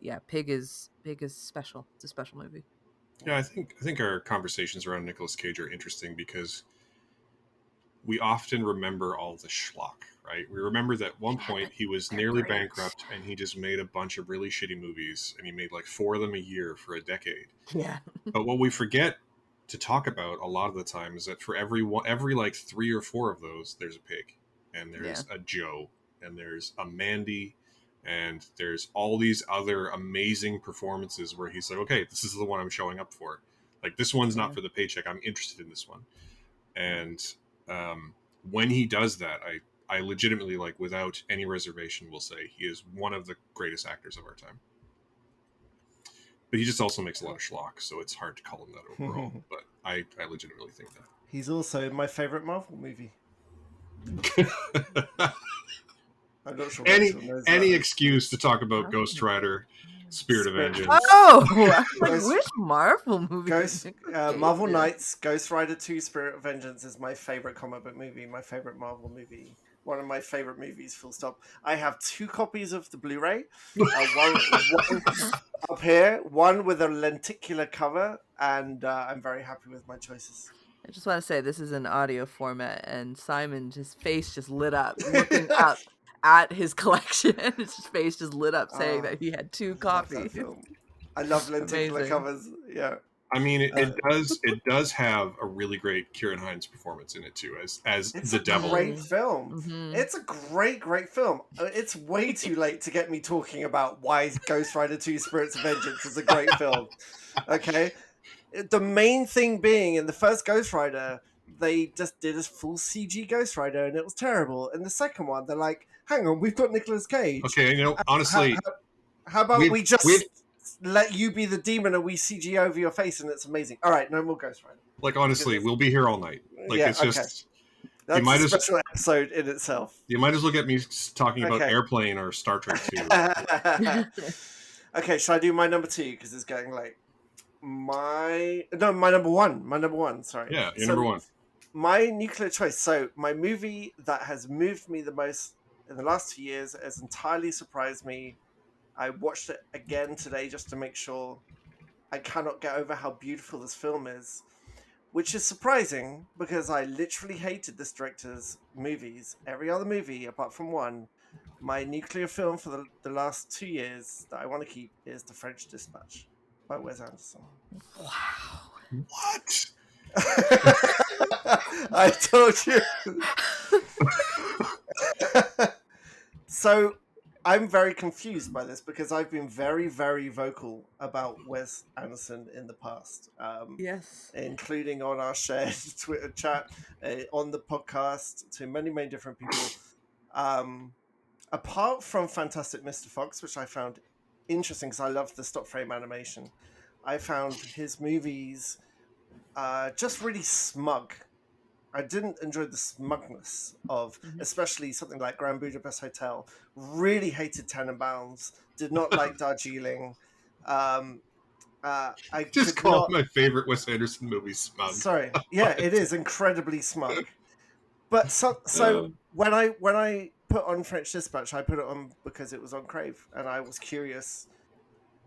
yeah, Pig is special. It's a special movie. Yeah, I think our conversations around Nicolas Cage are interesting because we often remember all the schlock, right? We remember that at one point he was nearly bankrupt and he just made a bunch of really shitty movies, and he made like 4 of them a year for a decade. Yeah. But what we forget to talk about a lot of the time is that for every like 3 or 4 of those, there's a pig, and there's a Joe, and there's a Mandy, and there's all these other amazing performances where he's like, okay, this is the one I'm showing up for. Like, this one's not for the paycheck. I'm interested in this one. And when he does that, I legitimately, like, without any reservation, will say he is one of the greatest actors of our time. But he just also makes a lot of schlock, so it's hard to call him that overall. But I legitimately think that. He's also my favorite Marvel movie. I'm not sure. Any excuse to talk about Ghost Rider, Spirit of Vengeance. Oh, which Marvel movie? Marvel Knights, Ghost Rider 2, Spirit of Vengeance is my favorite comic book movie, my favorite Marvel movie. One of my favorite movies, full stop. I have 2 copies of the Blu-ray. One up here, one with a lenticular cover, and I'm very happy with my choices. I just want to say this is an audio format, and Simon, his face just lit up looking up at his collection. His face just lit up saying that he had 2 copies. I love lenticular covers. Yeah. I mean, it does have a really great Kieran Hines performance in it too, as the devil. Great film. Mm-hmm. It's a great film. It's way too late to get me talking about why Ghost Rider 2: Spirits of Vengeance is a great film. Okay, the main thing being in the first Ghost Rider, they just did a full CG Ghost Rider and it was terrible. And the second one, they're like, "Hang on, we've got Nicolas Cage." Okay, honestly, how about we just let you be the demon and we CG over your face and it's amazing. All right, no more Ghost Rider. Like, honestly, we'll be here all night. Like, it's just... That's a special episode in itself. You might as well get me talking about Airplane or Star Trek 2. Okay, shall I do my number 2? Because it's getting late. My number one, sorry. Yeah, your number 1. My nuclear choice. So, my movie that has moved me the most in the last 2 years has entirely surprised me. I watched it again today just to make sure. I cannot get over how beautiful this film is, which is surprising because I literally hated this director's movies. Every other movie, apart from one. My nuclear film for the last 2 years that I want to keep is The French Dispatch by Wes Anderson. Wow. What? I told you. So I'm very confused by this because I've been very, very vocal about Wes Anderson in the past. Yes. Including on our shared Twitter chat, on the podcast, to many, many different people. Apart from Fantastic Mr. Fox, which I found interesting because I love the stop frame animation, I found his movies just really smug. I didn't enjoy the smugness of, especially something like Grand Budapest Hotel. Really hated Tenenbaums. Did not like Darjeeling. I just called my favorite Wes Anderson movie smug. Sorry, yeah, it is incredibly smug. But so when I put on French Dispatch, I put it on because it was on Crave, and I was curious.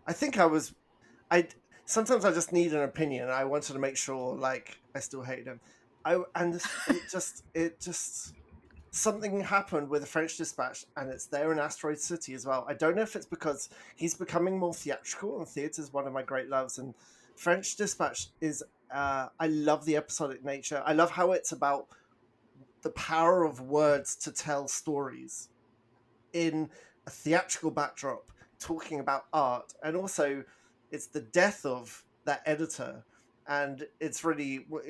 I think sometimes I just need an opinion. I wanted to make sure, like, I still hate him. It just something happened with the French Dispatch, and it's there in Asteroid City as well. I don't know if it's because he's becoming more theatrical, and theatre is one of my great loves. And French Dispatch is, I love the episodic nature. I love how it's about the power of words to tell stories in a theatrical backdrop, talking about art, and also it's the death of that editor. And it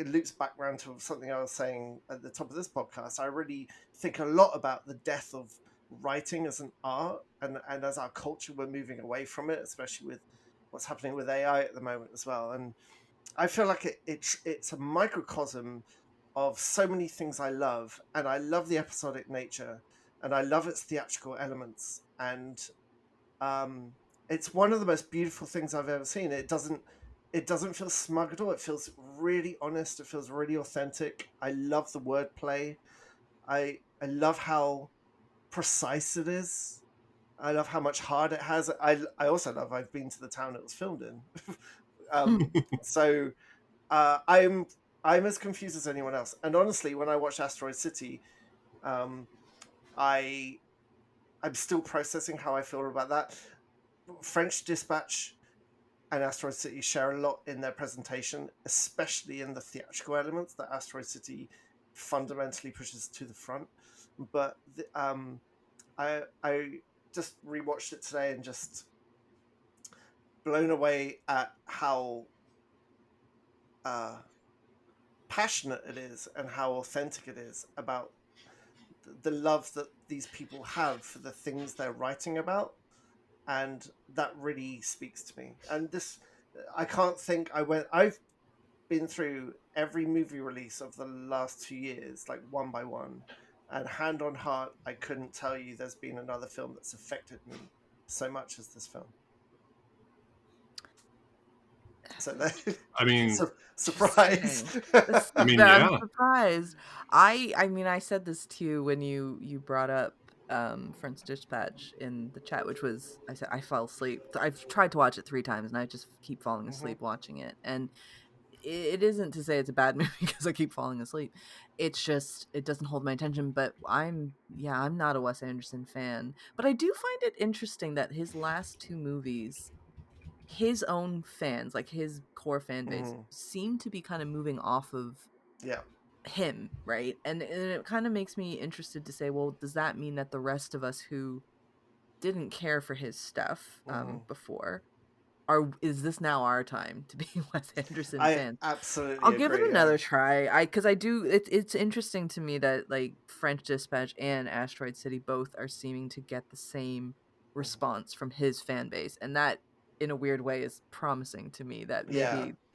loops back around to something I was saying at the top of this podcast. I really think a lot about the death of writing as an art, and as our culture, we're moving away from it, especially with what's happening with AI at the moment as well. And I feel like it's a microcosm of so many things I love, and I love the episodic nature, and I love its theatrical elements, and it's one of the most beautiful things I've ever seen. It doesn't feel smug at all. It feels really honest. It feels really authentic. I love the wordplay. I love how precise it is. I love how much heart it has. I also love I've been to the town it was filmed in. So I'm I'm as confused as anyone else. And honestly, when I watched Asteroid City, I'm still processing how I feel about that. French Dispatch and Asteroid City share a lot in their presentation, especially in the theatrical elements that Asteroid City fundamentally pushes to the front. But I just rewatched it today and just blown away at how passionate it is and how authentic it is about the love that these people have for the things they're writing about, and that really speaks to me. And this, I can't think. I've been through every movie release of the last 2 years, like one by one, and hand on heart, I couldn't tell you there's been another film that's affected me so much as this film. So I mean, surprise. I mean, yeah. I'm surprised. I mean, I said this to you when you brought up French Dispatch in the chat, which was, I said I fell asleep. I've tried to watch it 3 times and I just keep falling asleep watching it. And it isn't to say it's a bad movie because I keep falling asleep. It's just it doesn't hold my attention. But I'm not a Wes Anderson fan, but I do find it interesting that his last 2 movies, his own fans, like his core fan base, seem to be kind of moving off of him, right? And it kind of makes me interested to say, well, does that mean that the rest of us who didn't care for his stuff before, is this now our time to be Wes Anderson fans? Absolutely I'll give it another try. Because I do. It's interesting to me that like French Dispatch and Asteroid City both are seeming to get the same response from his fan base, and that, in a weird way, is promising to me that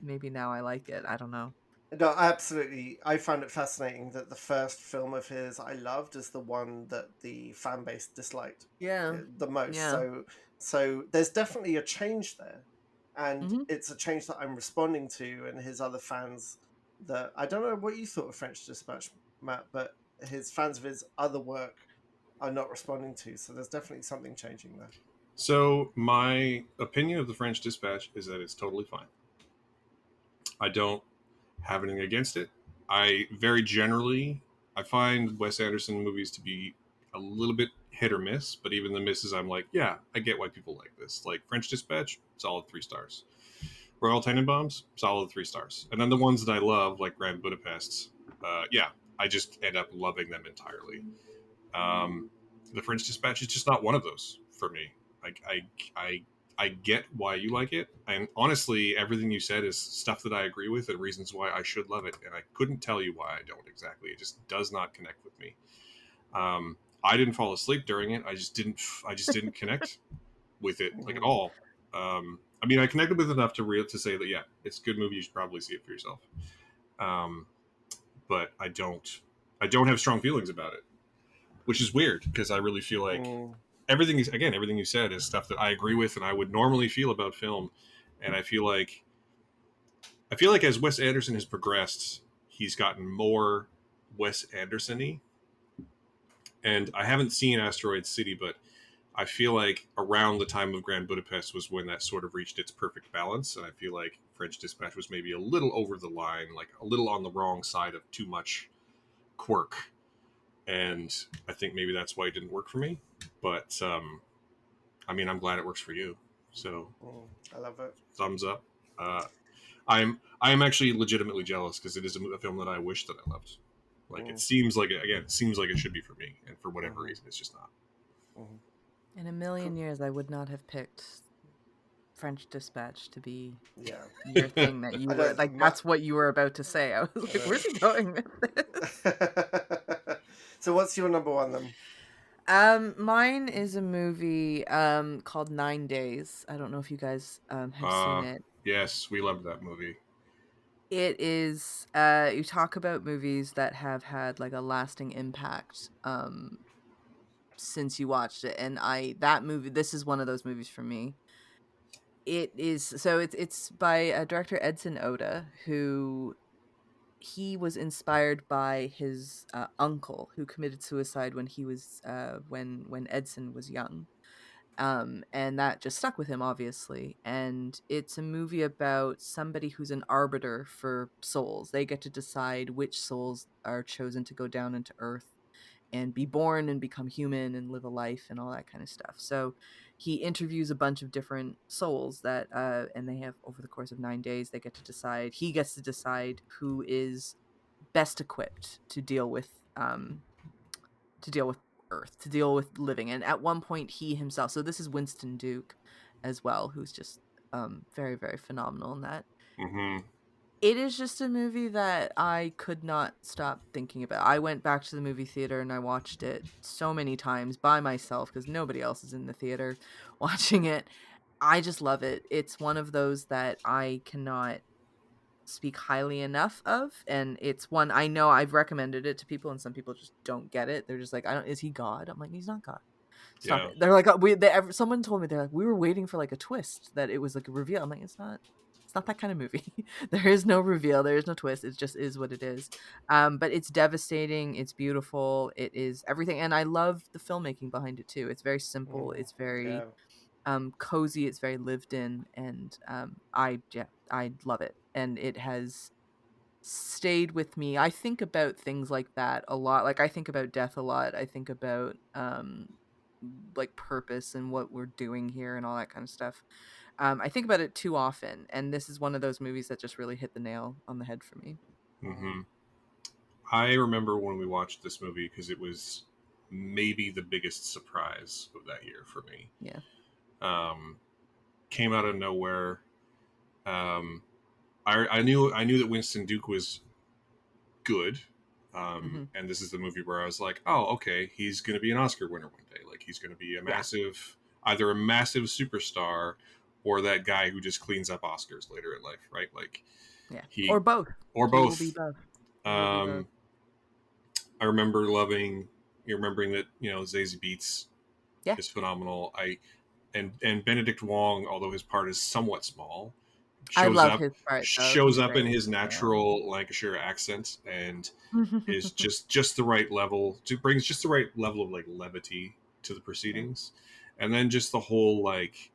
maybe now I like it. I don't know. No, absolutely. I found it fascinating that the first film of his I loved is the one that the fan base disliked the most. Yeah. So there's definitely a change there, and it's a change that I'm responding to, and his other fans that I don't know what you thought of French Dispatch, Matt, but his fans of his other work are not responding to. So there's definitely something changing there. So my opinion of the French Dispatch is that it's totally fine. I don't have anything against it. I find Wes Anderson movies to be a little bit hit or miss, but even the misses, I'm like, yeah, I get why people like this. Like French Dispatch, solid 3 stars. Royal Tenenbaums, solid 3 stars. And then the ones that I love, like Grand Budapest, I just end up loving them entirely. The French Dispatch is just not one of those for me. Like I get why you like it, and honestly, everything you said is stuff that I agree with and reasons why I should love it. And I couldn't tell you why I don't exactly. It just does not connect with me. I didn't fall asleep during it. I just didn't connect with it like at all. I mean, I connected with it enough to say that it's a good movie. You should probably see it for yourself. But I don't have strong feelings about it, which is weird because I really feel like everything you said is stuff that I agree with and I would normally feel about film. And I feel like as Wes Anderson has progressed, he's gotten more Wes Anderson-y. And I haven't seen Asteroid City, but I feel like around the time of Grand Budapest was when that sort of reached its perfect balance. And I feel like French Dispatch was maybe a little over the line, like a little on the wrong side of too much quirk. And I think maybe that's why it didn't work for me. But I mean, I'm glad it works for you. So I love it. Thumbs up. I'm actually legitimately jealous because it is a film that I wish that I loved. Like it seems like it should be for me, and for whatever reason, it's just not. In a million years, I would not have picked French Dispatch to be your thing that you were like. That's what you were about to say. I was like, "Where's he going with this?" So, what's your number one then? Mine is a movie called 9 Days. I don't know if you guys have seen it. Yes, we loved that movie. It is you talk about movies that have had like a lasting impact since you watched it, and this is one of those movies for me. It's by director Edson Oda, who he was inspired by his uncle who committed suicide when he was when Edson was young. And that just stuck with him, obviously. And it's a movie about somebody who's an arbiter for souls. They get to decide which souls are chosen to go down into Earth and be born and become human and live a life and all that kind of stuff. So he interviews a bunch of different souls that, and they have, over the course of 9 days, he gets to decide who is best equipped to deal with Earth, to deal with living. And at one point he himself, so this is Winston Duke as well, who's just very, very phenomenal in that. Mm-hmm. It is just a movie that I could not stop thinking about. I went back to the movie theater and I watched it so many times by myself because nobody else is in the theater watching it. I just love it. It's one of those that I cannot speak highly enough of, and it's one I know I've recommended it to people and some people just don't get it. They're just like, is he God? I'm like, he's not God. Stop it. They're like, someone told me, they're like, we were waiting for like a twist, that it was like a reveal. I'm like, it's not that kind of movie. There is no reveal, there is no twist. It just is what it is. But it's devastating, it's beautiful, it is everything, and I love the filmmaking behind it too. It's very simple, it's very cozy, it's very lived in, and I love it, and it has stayed with me. I think about things like that a lot. Like I think about death a lot. I think about like purpose and what we're doing here and all that kind of stuff. I think about it too often, and this is one of those movies that just really hit the nail on the head for me. Mm-hmm. I remember when we watched this movie because it was maybe the biggest surprise of that year for me. Yeah. Came out of nowhere. I knew that Winston Duke was good. And this is the movie where I was like, oh, okay, he's going to be an Oscar winner one day. Like he's going to be either a massive superstar or that guy who just cleans up Oscars later in life, right? Like, or both. Or both. He will be both. I remember remembering that, Zazie Beetz is phenomenal. And Benedict Wong, although his part is somewhat small, shows up in his natural Lancashire accent and is just the right level, brings just the right level of like levity to the proceedings. And then just the whole like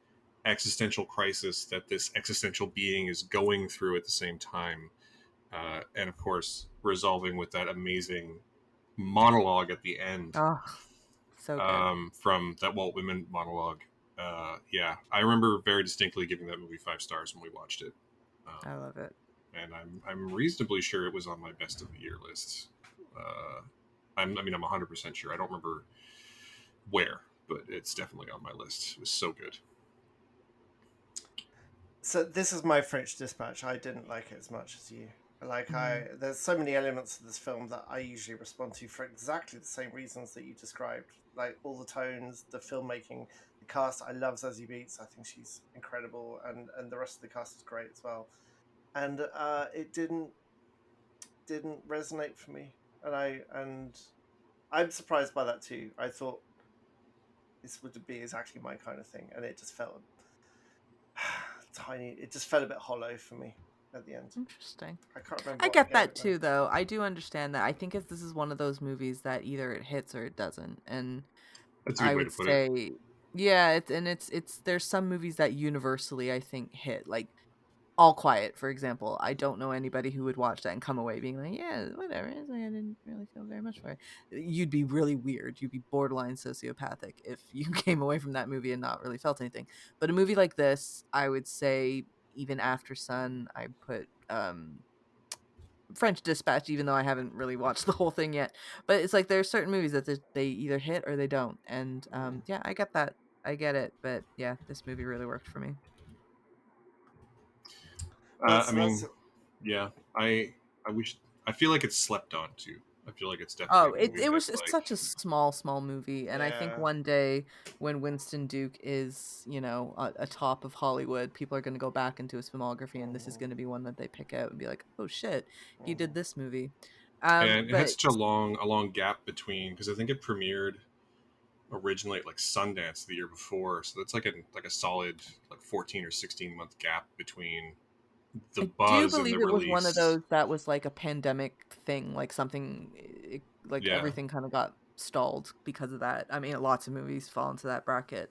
existential crisis that this existential being is going through at the same time. And of course, resolving with that amazing monologue at the end. Oh, so good. From that Walt Whitman monologue. I remember very distinctly giving that movie 5 stars when we watched it. I love it. And I'm reasonably sure it was on my best of the year list. I'm 100% sure. I don't remember where, but it's definitely on my list. It was so good. So this is my French Dispatch. I didn't like it as much as you. There's so many elements of this film that I usually respond to for exactly the same reasons that you described. Like all the tones, the filmmaking, the cast. I love Zazie Beetz. I think she's incredible, and the rest of the cast is great as well. And it didn't resonate for me, and I'm surprised by that too. I thought this would be exactly my kind of thing, and it just felt tiny. It just felt a bit hollow for me at the end. Interesting. I can't remember. I get that too, though. I do understand that. I think this is one of those movies that either it hits or it doesn't, and that's a good way to put it. Yeah, it's there's some movies that universally I think hit, like All Quiet, for example. I don't know anybody who would watch that and come away being like, yeah, whatever. It's like, I didn't really feel very much for it. You'd be really weird. You'd be borderline sociopathic if you came away from that movie and not really felt anything. But a movie like this, I would say, even After Sun, I put French Dispatch, even though I haven't really watched the whole thing yet. But it's like there are certain movies that they either hit or they don't. And I get that. I get it. But yeah, this movie really worked for me. I feel like it's slept on too. I feel like it's definitely. It's such a small movie, and I think one day when Winston Duke is atop of Hollywood, people are going to go back into his filmography, and this is going to be one that they pick out and be like, oh shit, he did this movie. And it had such a long gap between, because I think it premiered originally at like Sundance the year before, so that's like a solid 14 or 16 month gap between the buzz. I do believe it was one of those that was like a pandemic thing, like something everything kind of got stalled because of that. I mean, lots of movies fall into that bracket.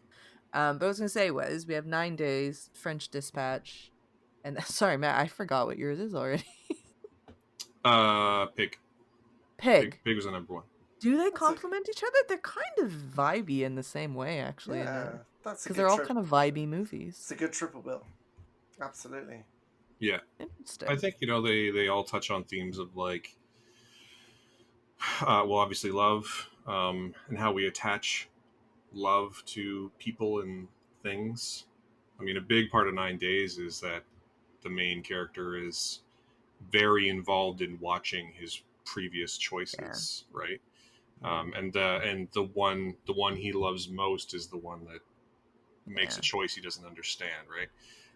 But what I was gonna say was we have 9 days, French Dispatch, and sorry, Matt, I forgot what yours is already. Pig. Pig was the number 1. Do they complement each other? They're kind of vibey in the same way, actually. Yeah, that's because they're all kind of vibey movies. It's a good triple bill. Absolutely. Yeah. Interesting. I think, they all touch on themes of like, well, obviously love, and how we attach love to people and things. I mean, a big part of 9 Days is that the main character is very involved in watching his previous choices, right? And the one he loves most is the one that makes a choice he doesn't understand, right?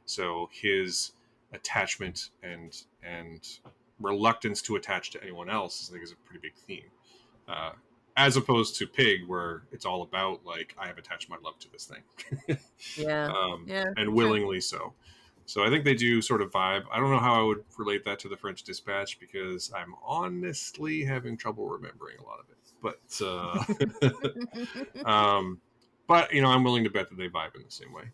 So his attachment and reluctance to attach to anyone else, I think, is a pretty big theme. As opposed to Pig, where it's all about like, I have attached my love to this thing. And willingly so. So I think they do sort of vibe. I don't know how I would relate that to the French Dispatch, because I'm honestly having trouble remembering a lot of it. But but I'm willing to bet that they vibe in the same way.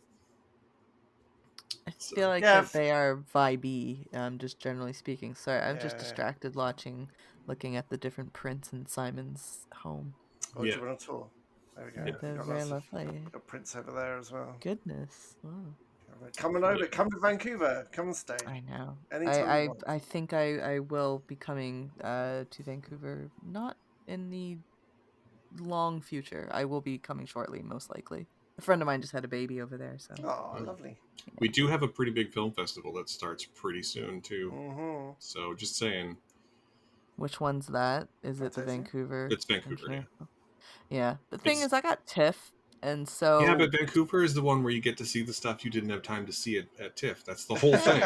I feel like that they are vibey, just generally speaking. Sorry, I'm just distracted looking at the different prints in Simon's home. Oh, do you want a tour? There we go. They're very lovely. Got prints over there as well. Goodness. Wow. Coming over, come to Vancouver, come and stay. I know. Anytime I think I will be coming to Vancouver, not in the long future. I will be coming shortly, most likely. A friend of mine just had a baby over there, so. Oh, lovely. We do have a pretty big film festival that starts pretty soon too. Mm-hmm. So just saying. Which one's that? Is it the Vancouver? It's Vancouver. Yeah. The thing is, I got TIFF. And so yeah, but Vancouver is the one where you get to see the stuff you didn't have time to see at TIFF. That's the whole thing.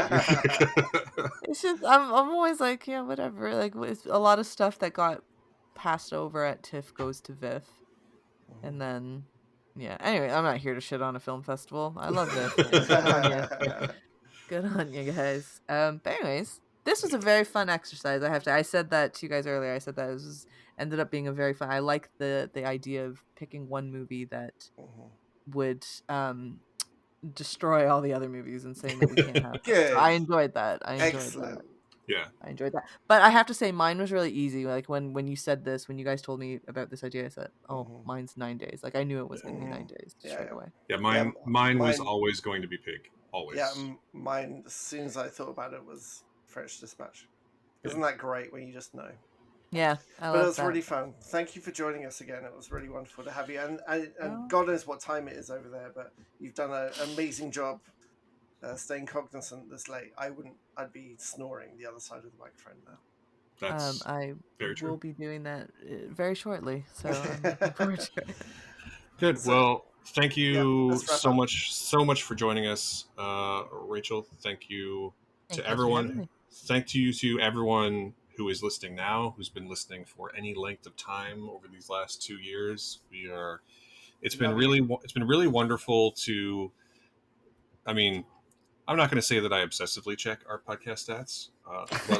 It's just I'm always like, yeah, whatever. Like, it's a lot of stuff that got passed over at TIFF goes to VIFF, and then Anyway, I'm not here to shit on a film festival. I love VIFF. Good on you guys. But anyways, this was a very fun exercise. I said that to you guys earlier. I said that it ended up being a very fun. I like the idea of picking one movie that would destroy all the other movies and saying that we can't have. So I enjoyed that. Excellent. Yeah, I enjoyed that. But I have to say, mine was really easy. Like when you said this, when you guys told me about this idea, I said, "Oh, mine's 9 days." Like I knew it was going to be 9 days straight away. Yeah, mine was always going to be Pig. Always. Yeah, mine, as soon as I thought about it, was French Dispatch. Isn't that great when you just know? Yeah, but it was really fun. Thank you for joining us again. It was really wonderful to have you. And God knows what time it is over there, but you've done an amazing job staying cognizant this late. I'd be snoring the other side of the microphone now. That's I very true. will be doing that very shortly. So I'm looking forward to it. Good. Well, thank you so much for joining us, Rachel. Thank you to everyone. Thank you to everyone who is listening now, who's been listening for any length of time over these last 2 years. It's been really wonderful to. I mean, I'm not going to say that I obsessively check our podcast stats, but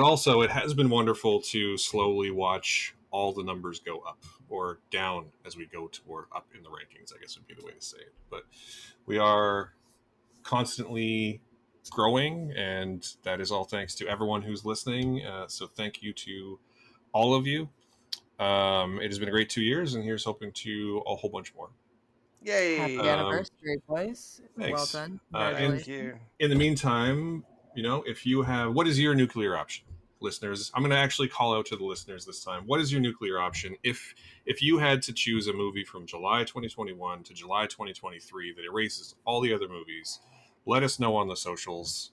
also it has been wonderful to slowly watch all the numbers go up or down as we go toward up in the rankings, I guess would be the way to say it. But we are constantly growing, and that is all thanks to everyone who's listening. So thank you to all of you. It has been a great 2 years, and here's hoping to a whole bunch more. Yay! Happy anniversary, boys. Thanks. Well done. Thank you. In the meantime, if you have, what is your nuclear option, listeners? I'm going to actually call out to the listeners this time. What is your nuclear option? If you had to choose a movie from July 2021 to July 2023 that erases all the other movies, let us know on the socials.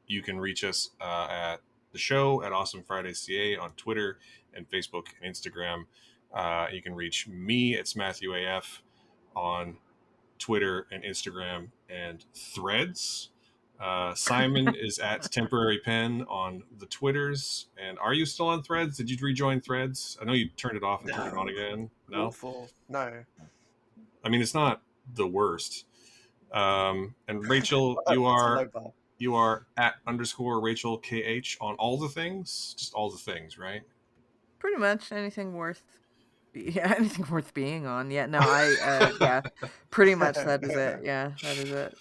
You can reach us at the show at Awesome Fridays CA on Twitter and Facebook and Instagram. You can reach me at Matthew AF on Twitter and Instagram and Threads. Simon is at Temporary Pen on the Twitters. And are you still on Threads? Did you rejoin Threads? I know you turned it off and turned it on again. No? Awful. No. I mean, it's not the worst. And Rachel, you are at _Rachel KH on all the things? Just all the things, right? Pretty much anything worth anything worth being on. Yeah, no, yeah, pretty much that is it. Yeah, that is it.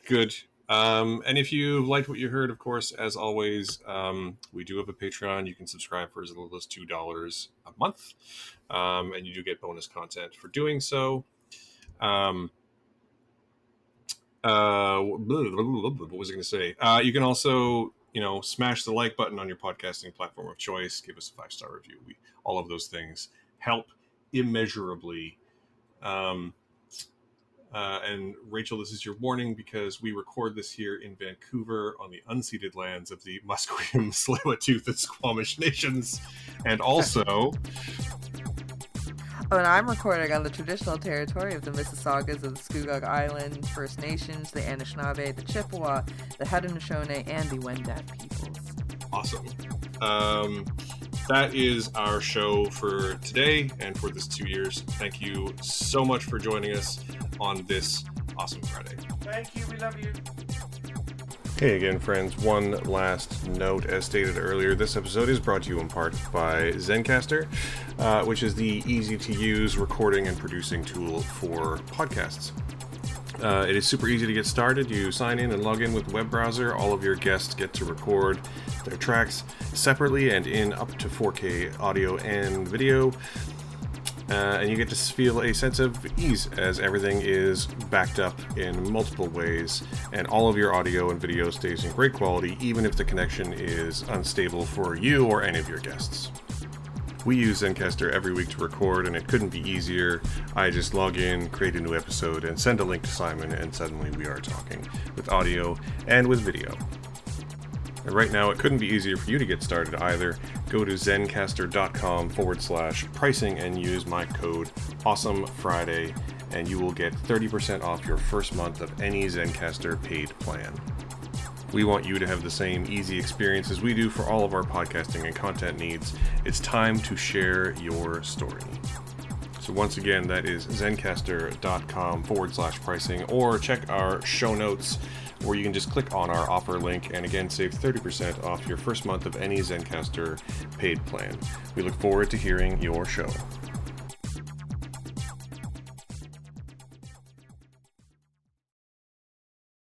Good. And if you liked what you heard, of course, as always, we do have a Patreon. You can subscribe for as little as $2 a month, and you do get bonus content for doing so. What was I going to say? You can also, smash the like button on your podcasting platform of choice. Give us a 5-star review. All of those things help immeasurably. And Rachel, this is your warning because we record this here in Vancouver on the unceded lands of the Musqueam, Tsleil-Waututh, and Squamish nations. And also... and I'm recording on the traditional territory of the Mississaugas of the Scugog Island First Nations, the Anishinaabe, the Chippewa, the Haudenosaunee, and the Wendat peoples. Awesome. That is our show for today and for this 2 years. Thank you so much for joining us on this awesome Friday. Thank you. We love you. Hey again, friends. One last note. As stated earlier, this episode is brought to you in part by Zencastr, which is the easy-to-use recording and producing tool for podcasts. It is super easy to get started. You sign in and log in with the web browser. All of your guests get to record their tracks separately and in up to 4K audio and video. And you get to feel a sense of ease as everything is backed up in multiple ways, and all of your audio and video stays in great quality, even if the connection is unstable for you or any of your guests. We use Zencastr every week to record, and it couldn't be easier. I just log in, create a new episode, and send a link to Simon, and suddenly we are talking with audio and with video. And right now, it couldn't be easier for you to get started either. Go to zencastr.com/pricing and use my code AwesomeFriday, and you will get 30% off your first month of any Zencastr paid plan. We want you to have the same easy experience as we do for all of our podcasting and content needs. It's time to share your story. So once again, that is zencastr.com/pricing, or check our show notes where you can just click on our offer link and again save 30% off your first month of any Zencastr paid plan. We look forward to hearing your show.